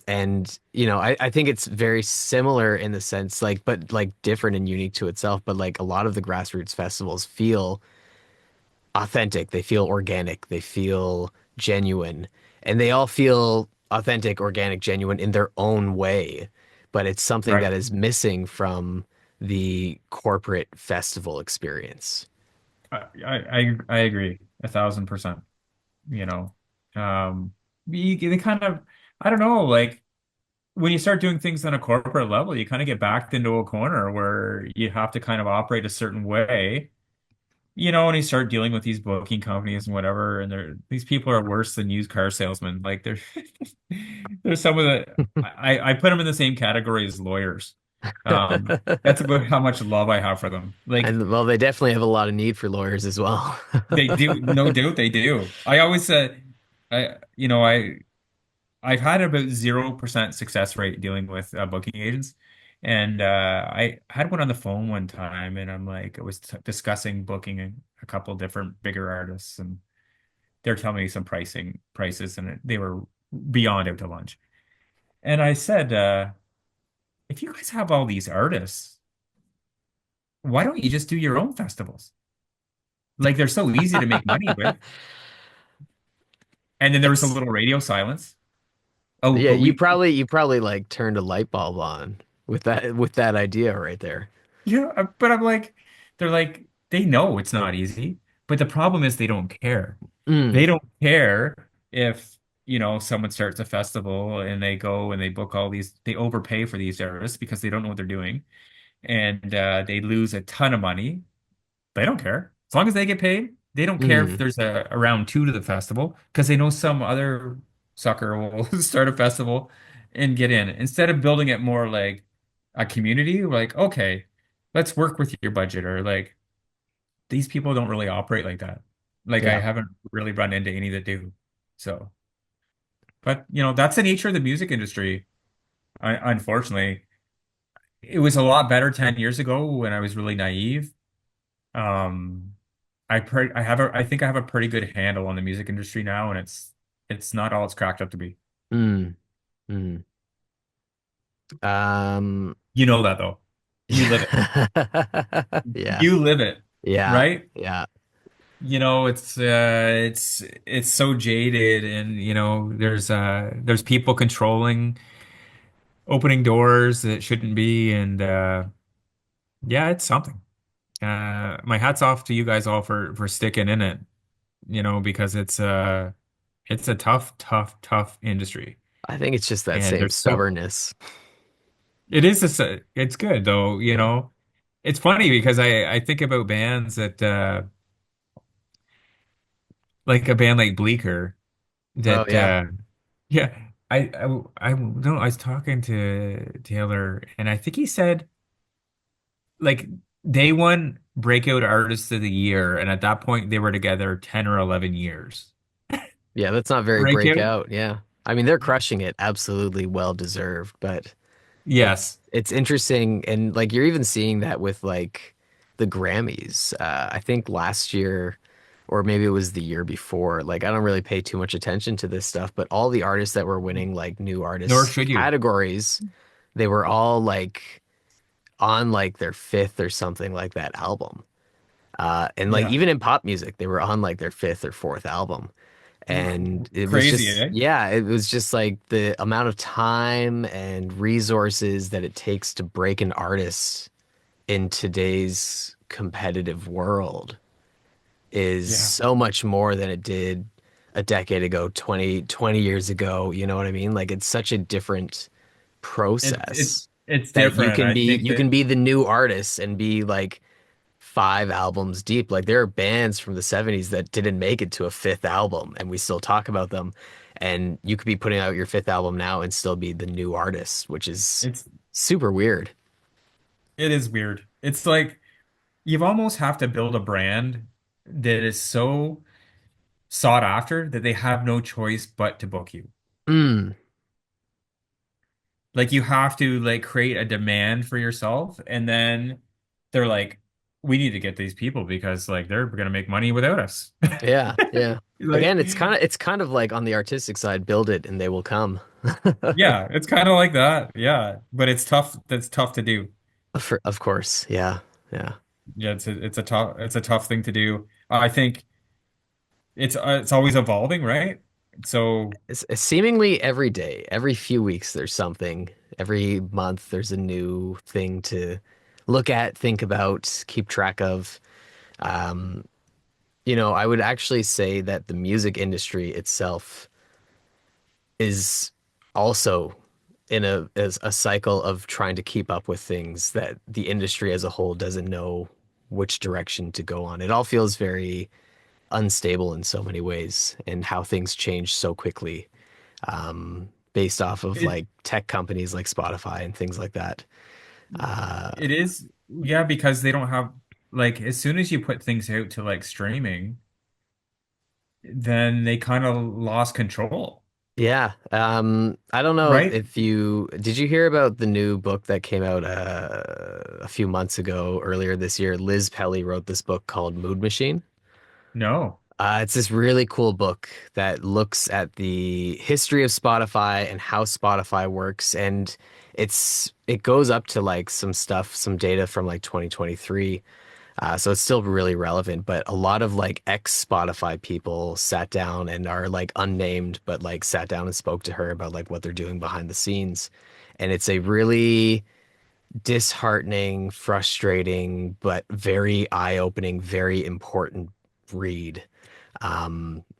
And I think it's very similar in the sense but like different and unique to itself, but like a lot of the grassroots festivals feel authentic, they feel organic, they feel genuine, and they all feel authentic, organic, genuine in their own way. But it's something Right. that is missing from the corporate festival experience. I agree 1,000%. You know, they kind of, I don't know, like when you start doing things on a corporate level, you kind of get backed into a corner where you have to kind of operate a certain way. And you start dealing with these booking companies and whatever, and these people are worse than used car salesmen. Like there's some of I put them in the same category as lawyers. That's about how much love I have for them. Like And well, they definitely have a lot of need for lawyers as well. they do, no doubt they do. I always said, I've had about 0% success rate dealing with booking agents. And I had one on the phone one time, and I was discussing booking a couple different bigger artists, and they're telling me some prices, and they were beyond out to lunch. And I said, if you guys have all these artists, why don't you just do your own festivals? Like they're so easy to make money with. And then there was a It's little radio silence. Oh, yeah, but we you probably like turned a light bulb on with that idea right there. Yeah, but I'm like, they're like, they know it's not easy, but the problem is they don't care. They Mm, don't care if, someone starts a festival and they go and they book all these, they overpay for these artists because they don't know what they're doing. And they lose a ton of money. They don't care. As long as they get paid, they don't care if mm, there's a round two to the festival because they know some other sucker will start a festival and get in. Instead of building it more like a community, like, okay, let's work with your budget, or like these people don't really operate like that. Like I yeah. haven't really run into any that do. So, but that's the nature of the music industry. Unfortunately, it was a lot better 10 years ago when I was really naive. Um, I think I have a pretty good handle on the music industry now, and it's not all it's cracked up to be. Mm, mm. Um, You know that though. You live it. yeah, You live it, yeah, right? yeah. It's so jaded, and there's people controlling opening doors that shouldn't be, and yeah, it's something. My hat's off to you guys all for sticking in it, because it's a tough, tough, tough industry. I think it's just that And same there's so stubbornness. it's good though, It's funny because I think about bands that like a band like Bleaker Oh that yeah. yeah, I don't know, I was talking to Taylor and I think he said like they won Breakout Artist of the Year and at that point they were together 10 or 11 years. Yeah, that's not very Breakout? breakout. Yeah. I mean, they're crushing it. Absolutely well deserved, but Yes. it's interesting and like you're even seeing that with like the Grammys. I think last year or maybe it was the year before. Like I don't really pay too much attention to this stuff, but all the artists that were winning like new Nor artists should you. categories, they were all like on like their fifth or something like that album. And like Yeah. even in pop music, they were on like their fifth or fourth album. And it was Crazy, just, eh? yeah, it was just like the amount of time and resources that it takes to break an artist in today's competitive world is Yeah. so much more than it did a decade ago, 20 years ago. You know what I mean? Like it's such a different process It's that you different. can I be, think you that can be the new artist and be like 5 albums deep. Like there are bands from the 70s that didn't make it to a fifth album and we still talk about them. And you could be putting out your fifth album now and still be the new artist, which is it's super weird. it is weird. It's like you've almost have to build a brand that is so sought after that they have no choice but to book you. Mm, Like you have to like create a demand for yourself and then they're like, we need to get these people because like they're gonna make money without us. yeah, yeah. Like Again, it's kind of like on the artistic side, build it and they will come. yeah, it's kind of like that. Yeah. But it's tough. That's tough to do. Of course. Yeah. Yeah. Yeah, it's a tough thing to do. I think it's always evolving, right? So It's seemingly every day, every few weeks, there's something. Every month, there's a new thing to look at, think about, keep track of. Um, I would actually say that the music industry itself is also in a cycle of trying to keep up with things that the industry as a whole doesn't know which direction to go on. It all feels very unstable in so many ways and how things change so quickly, based off of it like tech companies like Spotify and things like that. Uh, it is yeah, because they don't have like as soon as you put things out to like streaming, then they kind of lost control, yeah. I don't know right? if you did you hear about the new book that came out a few months ago, earlier this year. Liz Pelly wrote this book called Mood Machine. No. It's this really cool book that looks at the history of Spotify and how Spotify works, and it goes up to like some stuff, some data from like 2023. So it's still really relevant, but a lot of like ex Spotify people sat down and are like unnamed, but like sat down and spoke to her about like what they're doing behind the scenes. And it's a really disheartening, frustrating, but very eye-opening, very important read.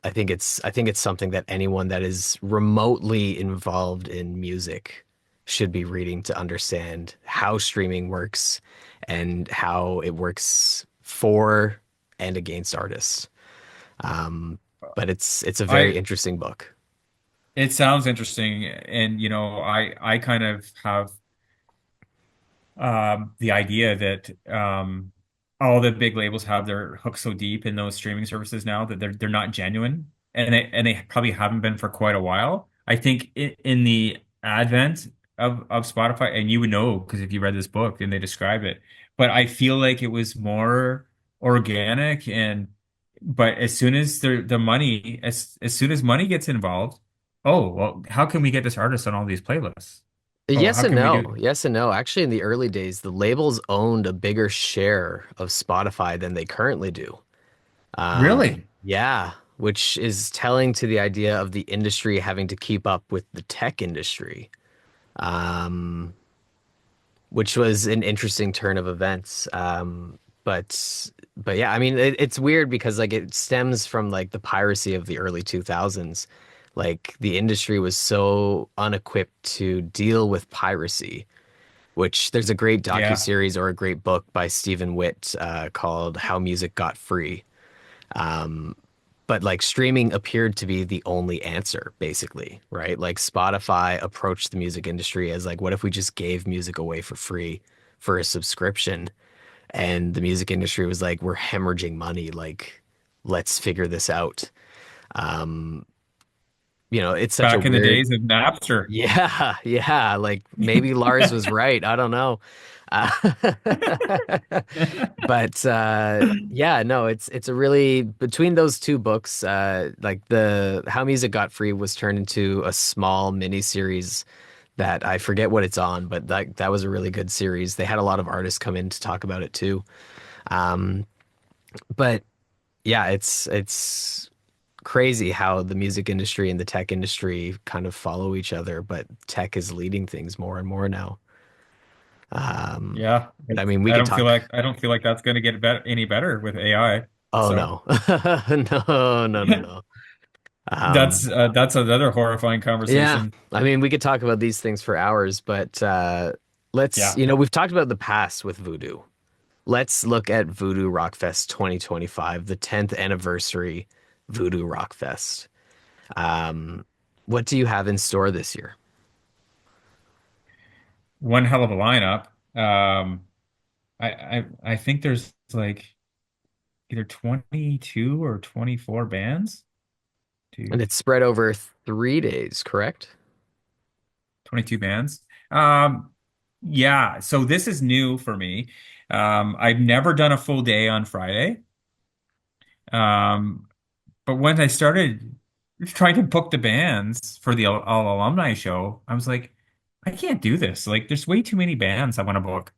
I think it's something that anyone that is remotely involved in music should be reading to understand how streaming works and how it works for and against artists. Um, but it's a very I interesting book. It sounds interesting and I kind of have the idea that all the big labels have their hooks so deep in those streaming services now that they're not genuine, and they probably haven't been for quite a while. I think in the advent of Spotify, and you would know because if you read this book and they describe it, but I feel like it was more organic and but as soon as the money as soon as money gets involved, oh well, how can we get this artist on all these playlists? Oh, Yes how and can we do? no. Yes and no. Actually, in the early days, the labels owned a bigger share of Spotify than they currently do. Really? Yeah, which is telling to the idea of the industry having to keep up with the tech industry, um, which was an interesting turn of events. But yeah, I mean, it's weird because like it stems from like the piracy of the early 2000s. Like the industry was so unequipped to deal with piracy, which there's a great Yeah. docuseries or a great book by Stephen Witt called How Music Got Free. but like streaming appeared to be the only answer, basically, right? Like Spotify approached the music industry as like, what if we just gave music away for free for a subscription? And the music industry was like, we're hemorrhaging money. Like, let's figure this out. Um, it's such a Back in the weird, days of Napster. yeah, yeah. Like maybe Lars was right. I don't know. Uh, but yeah, no, it's a really between those two books, like the How Music Got Free was turned into a small mini series that I forget what it's on, but that was a really good series. They had a lot of artists come in to talk about it too. Um, but yeah, it's crazy how the music industry and the tech industry kind of follow each other, but tech is leading things more and more now. Yeah, But I mean, we could talk. I don't feel like that's going to get better any better with AI. Oh So no, no, no, no, no. Um, that's another horrifying yeah, conversation. I mean, we could talk about these things for hours, but Yeah. we've talked about the past with Voodoo. Let's look at Voodoo Rockfest 2025, the 10th anniversary Voodoo Rockfest. Um, what do you have in store this year? One hell of a lineup. I think there's like either 22 or 24 bands. And Two, it's spread over 3 days, correct? 22 bands. Yeah, so this is new for me. I've never done a full day on Friday. Um, but when I started trying to book the bands for the all alumni show, I was like, I can't do this. Like, there's way too many bands I want to book.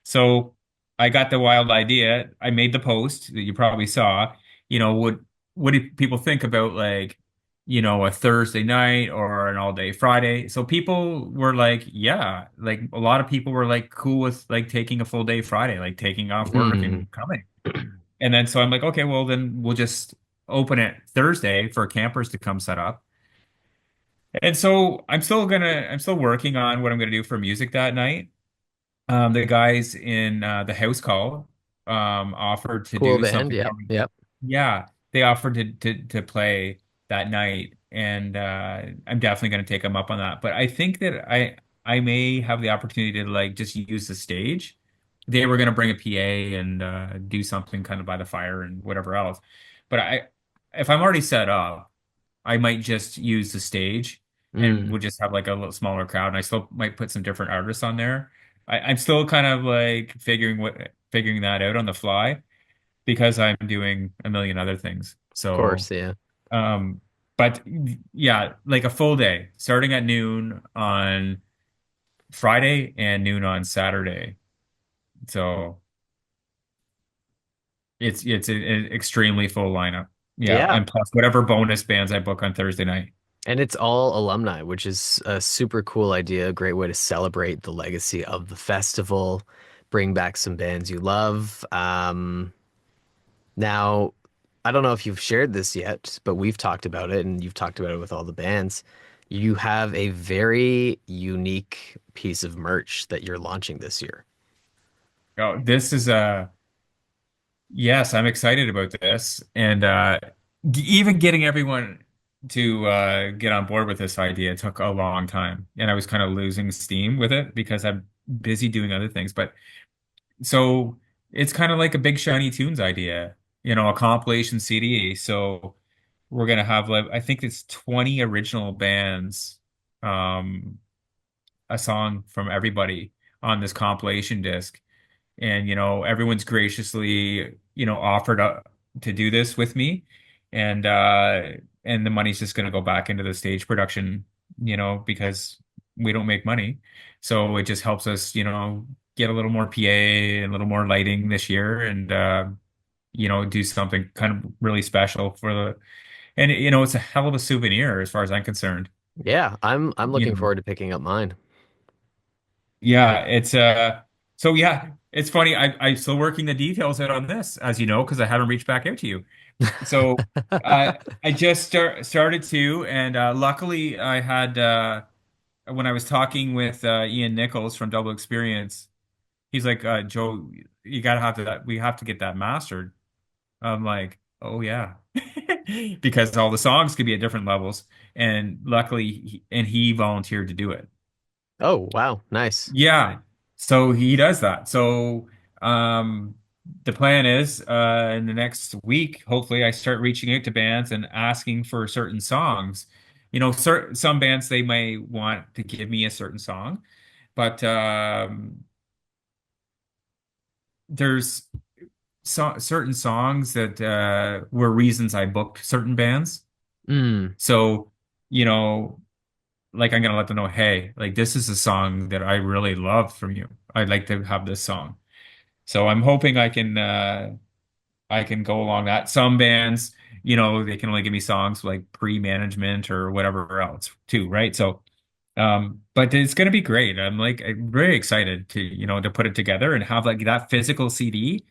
So I got the wild idea. I made the post that you probably saw. What do people think about like, a Thursday night or an all day Friday? So people were like, yeah, like a lot of people were like cool with like taking a full day Friday, like taking off work Mm, and coming. And then so I'm like, okay, well then we'll just open it Thursday for campers to come set up. And so I'm still working on what I'm gonna do for music that night. The guys in the house call offered to cool do band. something Yep. for me. Yep. Yeah, they offered to play that night, and I'm definitely going to take them up on that. But I think that I may have the opportunity to like just use the stage. They were going to bring a PA and do something kind of by the fire and whatever else. But if I'm already set up, I might just use the stage and Mm, we'll just have like a little smaller crowd. And I still might put some different artists on there. I'm still kind of like figuring that out on the fly because I'm doing a million other things. of course. Yeah. Um, but yeah, like a full day starting at noon on Friday and noon on Saturday. So it's an extremely full lineup. Yeah, Yeah. and plus whatever bonus bands I book on Thursday night. And it's all alumni, which is a super cool idea, a great way to celebrate the legacy of the festival, bring back some bands you love. Now, I don't know if you've shared this yet, but we've talked about it and you've talked about it with all the bands. You have a very unique piece of merch that you're launching this year. Oh, this is a yes, I'm excited about this. And even getting everyone to get on board with this idea took a long time. And I was kind of losing steam with it because I'm busy doing other things. But so it's kind of like a Big Shiny Tunes idea, a compilation CD. So we're gonna have like I think it's 20 original bands, um, a song from everybody on this compilation disc. And everyone's graciously offered to do this with me, and the money's just going to go back into the stage production, because we don't make money, so it just helps us get a little more PA and a little more lighting this year, and do something kind of really special for the and it's a hell of a souvenir as far as I'm concerned. Yeah, I'm you looking know forward to picking up mine. Yeah, it's so yeah, it's funny. I'm still working the details out on this, as you know, because I haven't reached back out to you. So I just started to, and luckily I had when I was talking with Ian Nichols from Double Experience, he's like, Joe, you gotta have to we have to get that mastered. I'm like, oh yeah. because all the songs could be at different levels. And luckily, he volunteered to do it. Oh, wow. Nice. Yeah. So he does that. So the plan is in the next week, hopefully I start reaching out to bands and asking for certain songs. Some bands they may want to give me a certain song, but there's certain songs that were reasons I booked certain bands. Mm. So, you know, like I'm gonna let them know, hey, like this is a song that I really love from you. I'd like to have this song. So I'm hoping I can go along that. Some bands, they can only give me songs like pre-management or whatever else too, right? So but it's gonna be great. I'm very excited to, to put it together and have like that physical CD.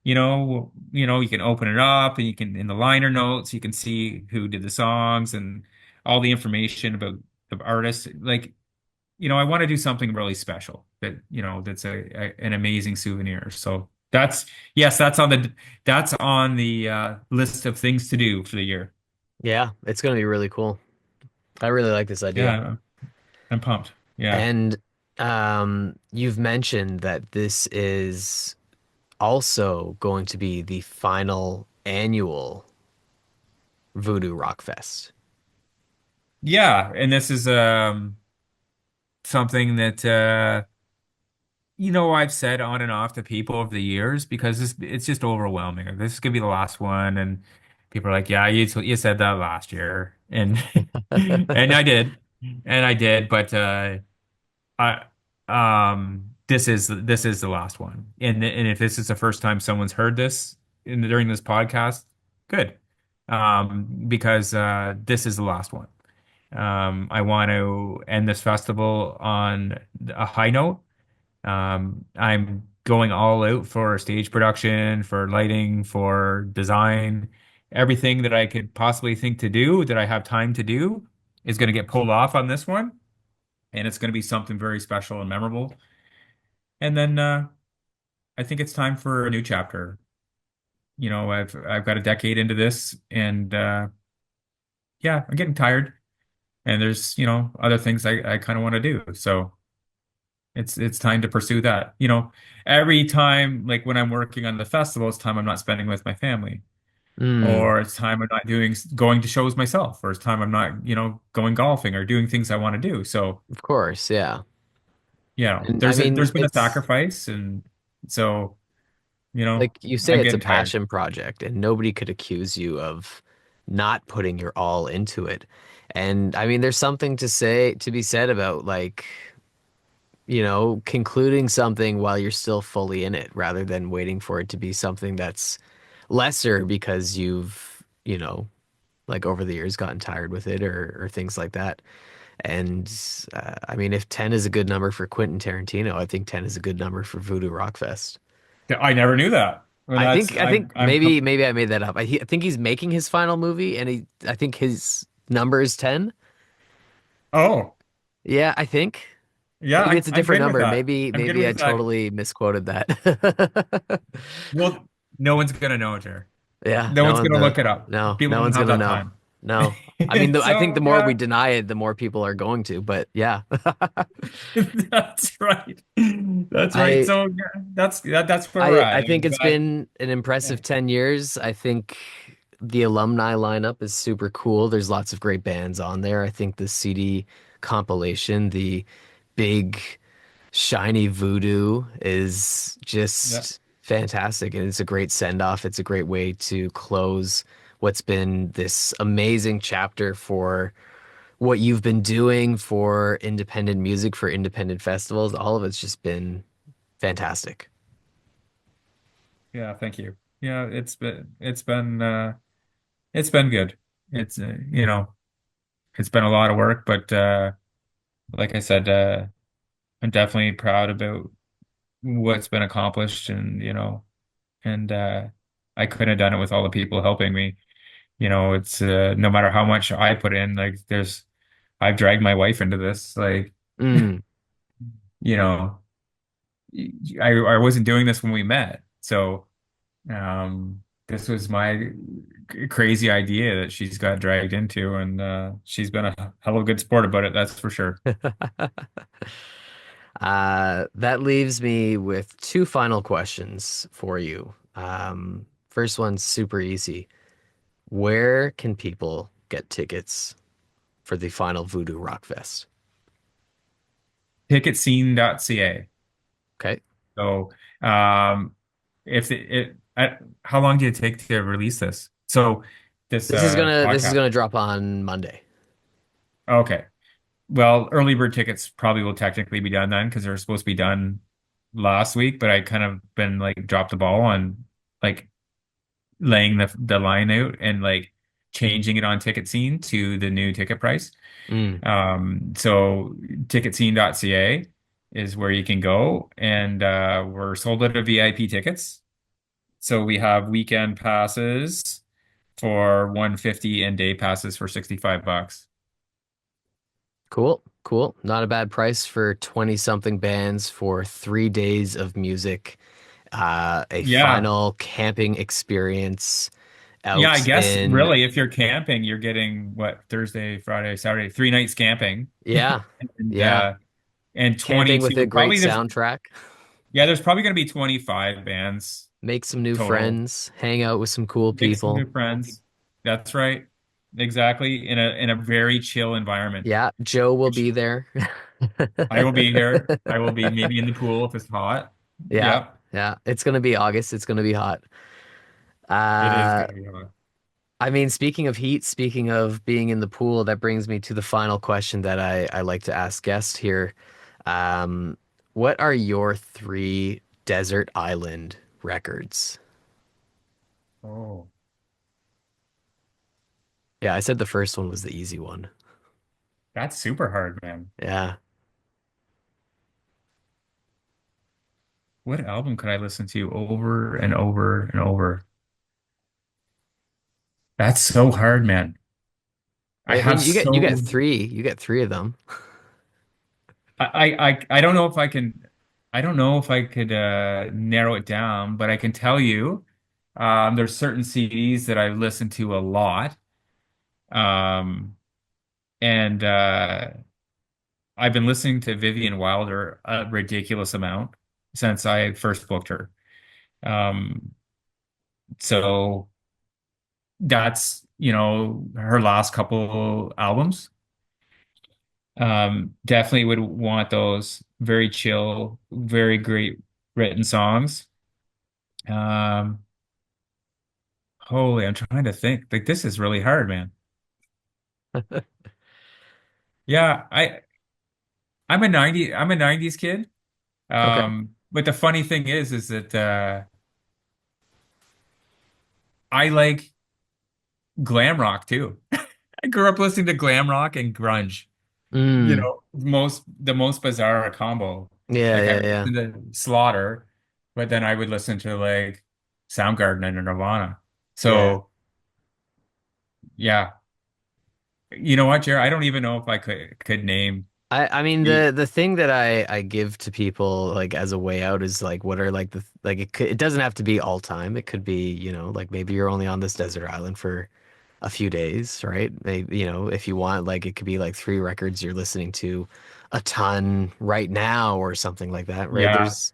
You can open it up and you can in the liner notes you can see who did the songs and all the information about the artist. Like, I want to do something really special that's an amazing souvenir. So yes, that's on the list of things to do for the year. Yeah, it's going to be really cool. I really like this idea. Yeah, I'm pumped. Yeah. And you've mentioned that this is also going to be the final annual Voodoo Rockfest. Yeah, and this is something that I've said on and off to people over the years because it's just overwhelming. This is gonna be the last one, and people are like, "Yeah, you said that last year," and and I did, but I this is the last one, and if this is the first time someone's heard this during this podcast, good, because this is the last one. I want to end this festival on a high note. I'm going all out for stage production, for lighting, for design. Everything that I could possibly think to do that I have time to do is going to get pulled off on this one. And it's going to be something very special and memorable. And then I think it's time for a new chapter. I've got a decade into this and yeah, I'm getting tired. And there's, other things I kind of want to do. So it's time to pursue that. Every time, like when I'm working on the festival, it's time I'm not spending with my family, Mm, or it's time I'm not going to shows myself, or it's time I'm not, going golfing or doing things I want to do. So, of course, yeah. And I mean, there's been a it's sacrifice, and so, like you say, I'm it's a getting tired. passion project, and nobody could accuse you of not putting your all into it. And I mean, there's something to be said about like, concluding something while you're still fully in it rather than waiting for it to be something that's lesser because you've, like over the years gotten tired with it or things like that. And I mean, if 10 is a good number for Quentin Tarantino, I think 10 is a good number for Voodoo Rockfest. I never knew that. Well, I think I'm, maybe I made that up. I think he's making his final movie, and I think his number is 10. oh, Yeah, I think. yeah, Maybe it's a I'm different good with number. that. Maybe I'm good maybe I with that. totally misquoted that. Well, no one's gonna know, Jer. Yeah, No one's gonna look it up. no People don't one's have gonna that know. time. No. I mean, I think So the more we yeah, deny it, the more people are going to. But yeah, that's right. That's right. I So yeah, that's where we're I at. think I'm it's glad. been an Yeah. impressive 10 years. I think the alumni lineup is super cool. There's lots of great bands on there. I think the CD compilation, the big shiny voodoo is Yeah. just fantastic, and it's a great send off. It's a great way to close what's been this amazing chapter for what you've been doing for independent music, for independent festivals. All of it's just been fantastic. Yeah, thank you. Yeah, it's been good. It's it's been a lot of work, but like I said, I'm definitely proud about what's been accomplished and and I couldn't have done it with all the people helping me. It's no matter how much I put in, like I've dragged my wife into this. Like, Mm, you know, I wasn't doing this when we met. So, this was my crazy idea that she's got dragged into, and she's been a hell of a good sport about it, that's for sure. That leaves me with two final questions for you. First one's super easy. Where can people get tickets for the final Voodoo Rockfest? Ticketscene.ca. Okay. So, um, if how long did it take to release this? So, this This is podcast. gonna drop on Monday. Okay. Well, early bird tickets probably will technically be done then because they're supposed to be done last week, but I kind of been like dropped the ball on like laying the line out and like changing it on Ticket Scene to the new ticket price. Mm, So ticketscene.ca is where you can go, and we're sold out of VIP tickets. So we have weekend passes for 150 and day passes for $65. cool, cool. Not a bad price for 20 something bands for 3 days of music, a Yeah. final camping experience Yeah, I out guess in, really if you're camping, you're getting what, Thursday, Friday, Saturday, 3 nights camping. yeah, And yeah, uh and camping with a 22 great probably soundtrack. there's probably going to be 25 bands Make some new total. friends, hang out with some cool Make some people. new friends. That's right. Exactly. In a very chill environment. Yeah, Joe will Which be there. I will be there. I will be maybe in the pool if it's hot. Yeah, Yep. yeah. It's gonna be August. It's gonna be hot. It is Uh, gonna be hot. I mean, speaking of heat, speaking of being in the pool, that brings me to the final question that I like to ask guests here. Um, what are your three desert island records? Oh, Yeah, I said the first one was the easy one. that's super hard, man. Yeah. What album could I listen to over and over and over? That's so hard, man. I I mean, have you get so three. You get three of them. I don't know if I can I don't know if I could narrow it down, but I can tell you there's certain CDs that I listen to a lot. Um and I've been listening to Vivian Wilder a ridiculous amount since I first booked her. Um so that's, her last couple albums. Definitely would want those very chill, very great written songs. Um, Holy, I'm trying to think. Like this is really hard, man. Yeah, I'm a 90s kid. Okay. But the funny thing is that I like glam rock too. I grew up listening to glam rock and grunge. Mm. The most bizarre combo. Yeah, Like I yeah, would yeah. listen to Slaughter, but then I would listen to like Soundgarden and Nirvana. Yeah. So yeah, you know what, Jared? I don't even know if I could name I mean the the thing that I give to people like as a way out is like what are like the like it doesn't have to be all time. It could be, like maybe you're only on this desert island for a few days, right? Maybe, if you want, like it could be like three records you're listening to a ton right now or something like that, right? yeah. There's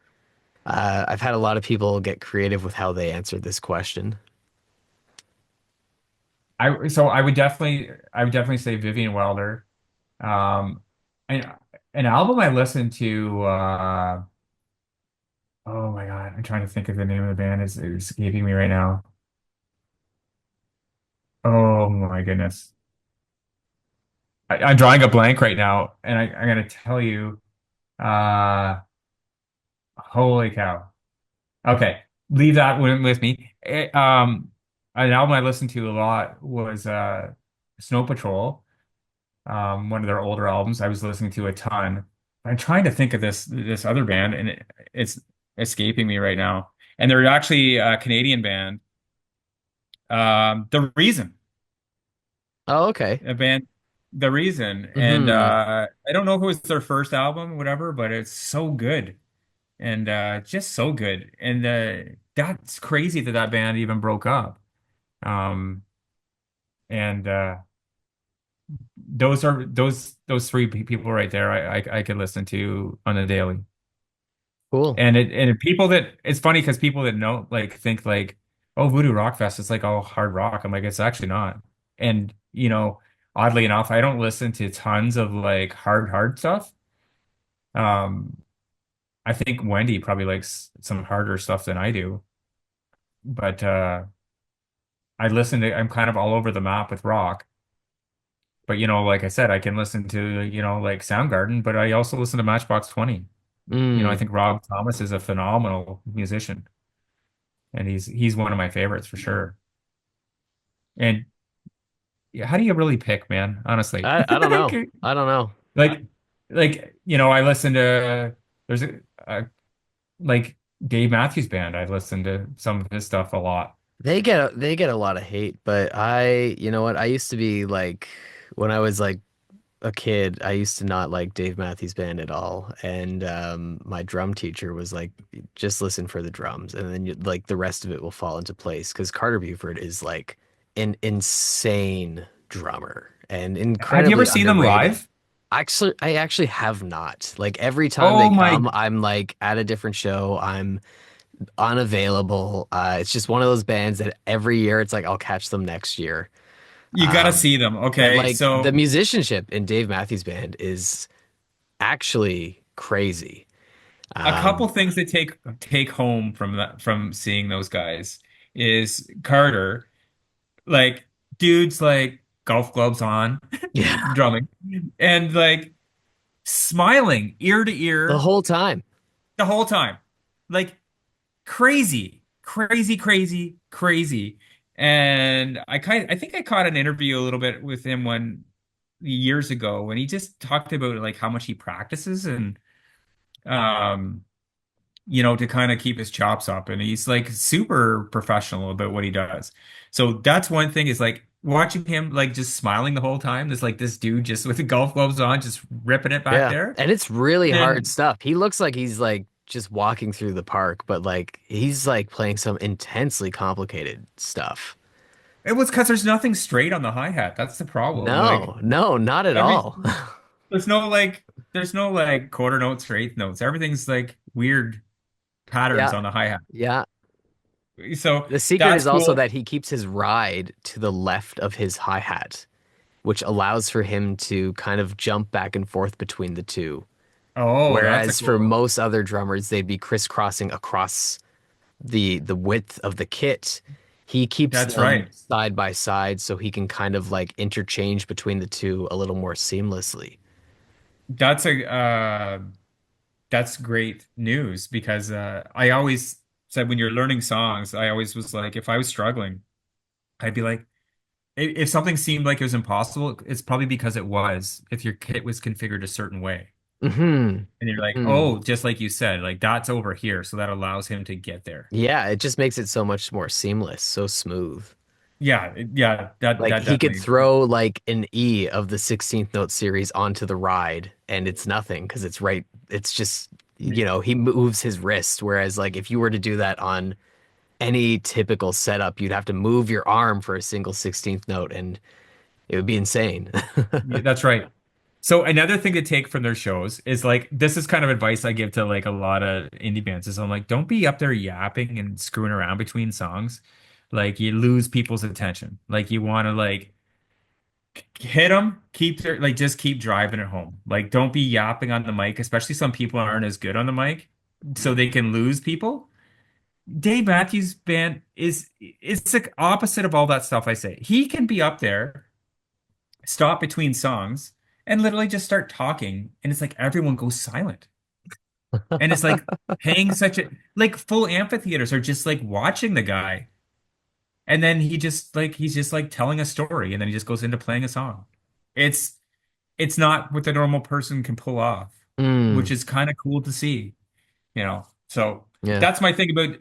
I've had a lot of people get creative with how they answer this question. I would definitely say Vivian Wilder. Um, and an album I listened to. Oh my God, I'm trying to think of the name of the band. Is escaping me right now. Oh my goodness, I'm drawing a blank right now, and I'm gonna tell you. Uh, Holy cow. Okay, leave that one with me. An album I listened to a lot was Snow Patrol. One of their older albums I was listening to a ton. I'm trying to think of this other band, and it's escaping me right now. And they're actually a Canadian band. The Reason, Oh, okay. a band, The Reason, and Hmm. I don't know if it was their first album, whatever, but it's so good. and just so good. And that's crazy that that band even broke up. Um, and those are those three people right there. I could listen to on a daily. Cool. And people that it's funny because people that know like think like, oh, Voodoo Rockfest is like all hard rock. I'm like, it's actually not. And oddly enough, I don't listen to tons of like hard stuff. Um, I think Wendy probably likes some harder stuff than I do. But I'm kind of all over the map with rock. But like I said, I can listen to, like Soundgarden, but I also listen to Matchbox 20. I Mm. think Rob Thomas is a phenomenal musician, and he's one of my favorites for sure. And yeah, how do you really pick, man? Honestly. I don't know. I don't know. Like I listen to there's like Dave Matthews Band. I listen to some of his stuff a lot. They get a lot of hate, but you know what? I used to be like when I was like a kid, I used to not like Dave Matthews Band at all, and my drum teacher was like, just listen for the drums, and then like the rest of it will fall into place because Carter Buford is like an insane drummer and Have you ever incredibly seen them underrated. live? I actually have not. Like every time they Oh my come, I'm like at a different show. I'm unavailable. It's just one of those bands that every year it's like I'll catch them next year. You gotta Um, see them. but Okay, like so the musicianship in Dave Matthews Band is actually crazy. a couple Um, things to take home from seeing those guys is Carter, like dudes like golf gloves on, yeah, drumming, and like smiling ear to the ear whole time. the whole time. Like crazy, crazy, crazy, crazy. And I think I caught an interview a little bit with him one years ago when he just talked about like how much he practices and um to kind of keep his chops up, and he's like super professional about what he does. So that's one thing is like watching him like just smiling the whole time. There's like this dude just with the golf gloves on, just ripping it back Yeah, there. and it's really hard And stuff. He looks like he's like just walking through the park, but like he's like playing some intensely complicated stuff. it was because there's nothing straight on the hi-hat. That's the problem. Like No, no, not at every all. there's no like quarter notes or eighth notes. Everything's like weird patterns Yeah, on the hi-hat. yeah. So The secret that's is also cool. that he keeps his ride to the left of his hi-hat, which allows for him to kind of jump back and forth between the two. Oh, that's a Whereas for cool. most other drummers, they'd be crisscrossing across the width of the kit. He keeps That's them right. side by side so he can kind of like interchange between the two a little more seamlessly. That's a that's great news because I always said when you're learning songs, I always was like, if I was struggling, I'd be like, if something seemed like it was impossible, it's probably because it was, if your kit was configured a certain way. Hmm. And you're like, Hmm. oh, just like you said, like that's over here. So that allows him to get there. Yeah, it just makes it so much more seamless, so smooth. Yeah, yeah, that Like that he could definitely. throw like an E of the 16th note series onto the ride and it's nothing because it's right. It's just, he moves his wrist. Whereas like if you were to do that on any typical setup, you'd have to move your arm for a single 16th note and it would be insane. Yeah, that's right. So another thing to take from their shows is like this is kind of advice I give to like a lot of indie bands is I'm like, don't be up there yapping and screwing around between songs. Like you lose people's attention. Like you want to like hit them, keep their like just keep driving it home. Like don't be yapping on the mic, especially some people aren't as good on the mic, so they can lose people. Dave Matthews Band is the opposite of all that stuff I say. He can be up there stop between songs and literally just start talking and it's like everyone goes silent and it's like paying such a like full amphitheaters are just like watching the guy and then he's just like telling a story and then he just goes into playing a song. It's it's not what the normal person can pull off, which Mm, is kind of cool to see, so yeah. that's my thing about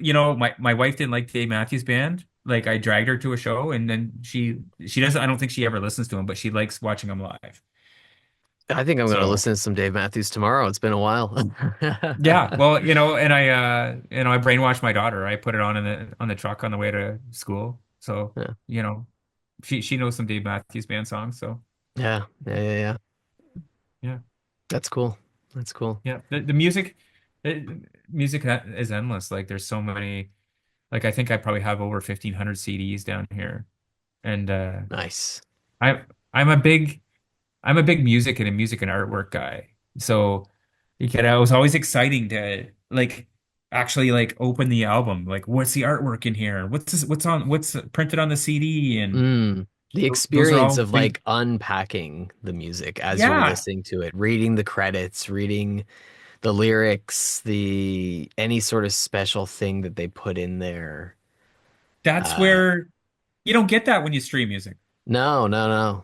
my wife didn't like Dave Matthews Band. Like I dragged her to a show and then she doesn't, I don't think she ever listens to him, but she likes watching him live. I think I'm going to So listen to some Dave Matthews tomorrow. It's been a while. yeah, well, and I brainwashed my daughter. I put it on in the truck on the way to school. So, Yeah. you know, she knows some Dave Matthews Band songs. So Yeah. Yeah. Yeah. Yeah. yeah, That's cool. That's cool. yeah. The music, it, music is endless. Like there's so many. Like I think I probably have over 1,500 CDs down here, and Nice. I I'm a big I'm a big music and artwork guy. So it was always exciting to like actually like open the album. Like what's the artwork in here? What's printed on the CD? And Mm. The those are experience all of things. like unpacking the music as you're Yeah, listening to it, reading the credits, reading the lyrics, the any sort of special thing that they put in there. that's Uh, where you don't get that when you stream music. no, no, no,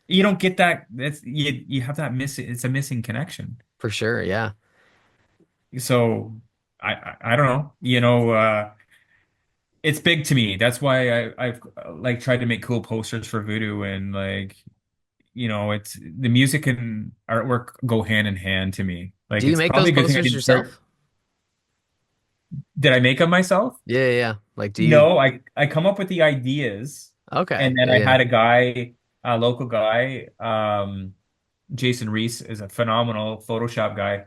You don't get that. That's you have that missing. It's a missing connection. for sure. Yeah. So I don't know. It's big to me. That's why I've like tried to make cool posters for Voodoo and like it's the music and artwork go hand in hand to me. Like Do you it's make probably those a good thing I posters didn't start. yourself? Did I make them myself? Yeah, yeah, yeah. Like, do you? No, I come up with the ideas Okay. and then Yeah, I yeah. had a local guy, Jason Reese is a phenomenal Photoshop guy.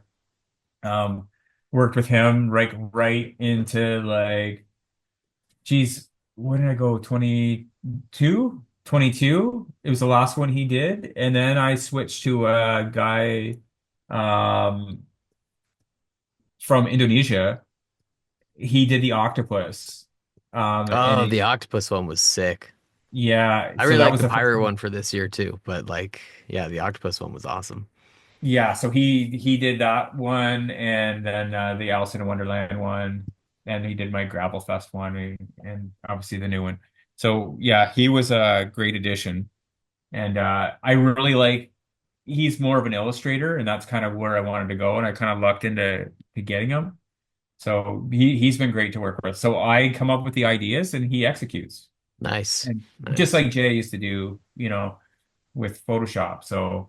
Um, Worked with him right into like geez, where did I go? 22? 22? It was the last one he did. And then I switched to a guy um from Indonesia. He did the octopus. And Oh, the he octopus one was sick. yeah, I so really that like was the the first pirate one. one for this year too, but like, yeah, the octopus one was awesome. Yeah, so he did that one and then the Alice in Wonderland one and he did my Gravel Fest one and obviously the new one. So yeah, he was a great addition. And I really like he's more of an illustrator, and that's kind of where I wanted to go. And I kind of lucked into to getting him. So he's been great to work with. So I come up with the ideas and he executes. Nice. And just Nice. like Jay used to do, with Photoshop. So,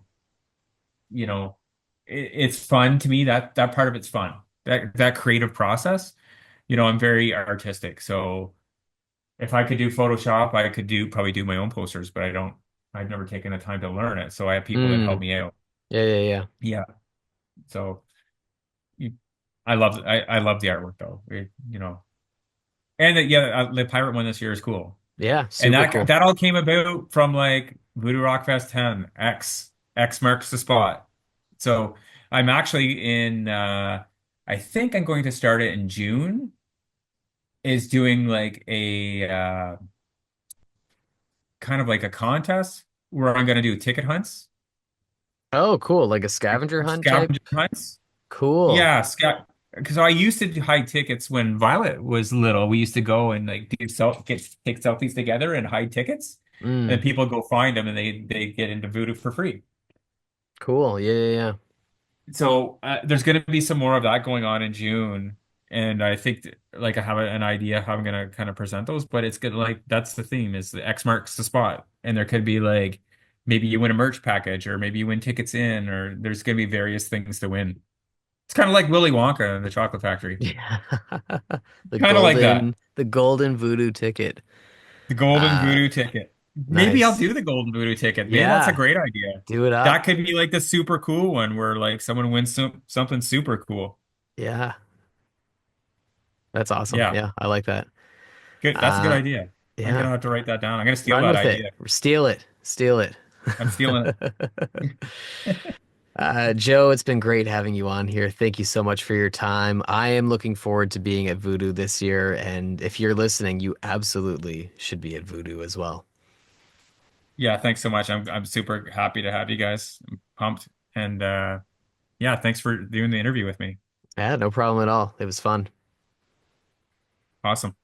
it's fun to me. That part of it's fun. That creative process. I'm very artistic. So if I could do Photoshop, I could probably do my own posters, but I don't. I've never taken the time to learn it, so I have people that help Mm. me out. Yeah, yeah, yeah. Yeah, so you, I love the artwork though. And yeah, the pirate one this year is cool, Yeah, and super that cool. that all came about from like Voodoo Rockfest 10. X marks the spot. So I'm actually in. I think I'm going to start it in June. Is doing like a kind of like a contest where I'm going to do ticket hunts, Oh, cool. Like a scavenger hunt type? scavenger hunts. Cool. Yeah, because I used to hide tickets when Violet was little. We used to go and like take selfies together and hide tickets, and Mm. people go find them and they get into Voodoo for free. Cool. Yeah, yeah, yeah. So there's going to be some more of that going on in June, and I think like I have an idea how I'm going to kind of present those, but it's good. Like that's the theme is the X marks the spot, and there could be like maybe you win a merch package, or maybe you win tickets in, or there's going to be various things to win. It's kind of like Willy Wonka and the Chocolate Factory, Yeah. kind of like that. The golden voodoo ticket. The Golden Uh, Voodoo ticket. Maybe I'll nice. do the Golden Voodoo ticket. Maybe that's a Yeah. great idea. Do it That up. could be like the super cool one where like someone wins something super cool. Yeah. That's awesome. Yeah. Yeah, I like that. Good. That's a good Uh, idea. I'm yeah. gonna have to write that down. I'm gonna steal Run that with it. idea. Steal it. Steal it. I'm stealing it. Joe, it's been great having you on here. Thank you so much for your time. I am looking forward to being at Voodoo this year, and if you're listening, you absolutely should be at Voodoo as well. Yeah, thanks so much. I'm super happy to have you guys. I'm pumped. And yeah, thanks for doing the interview with me. Yeah, no problem at all. It was fun. Awesome.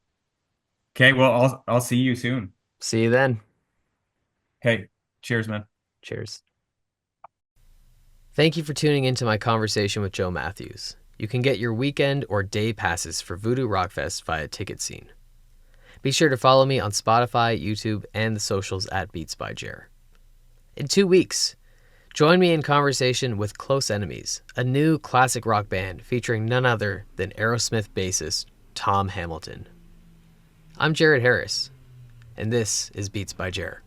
Okay, well, I'll see you soon. See you then. Okay, cheers, man. Cheers. Thank you for tuning into my conversation with Joe Matthews. You can get your weekend or day passes for Voodoo Rockfest via Ticket Scene. Be sure to follow me on Spotify, YouTube, and the socials at Beats by Jer. In 2 weeks, Join me in conversation with Close Enemies, a new classic rock band featuring none other than Aerosmith bassist Tom Hamilton. I'm Jared Harris, and this is Beats by Jer.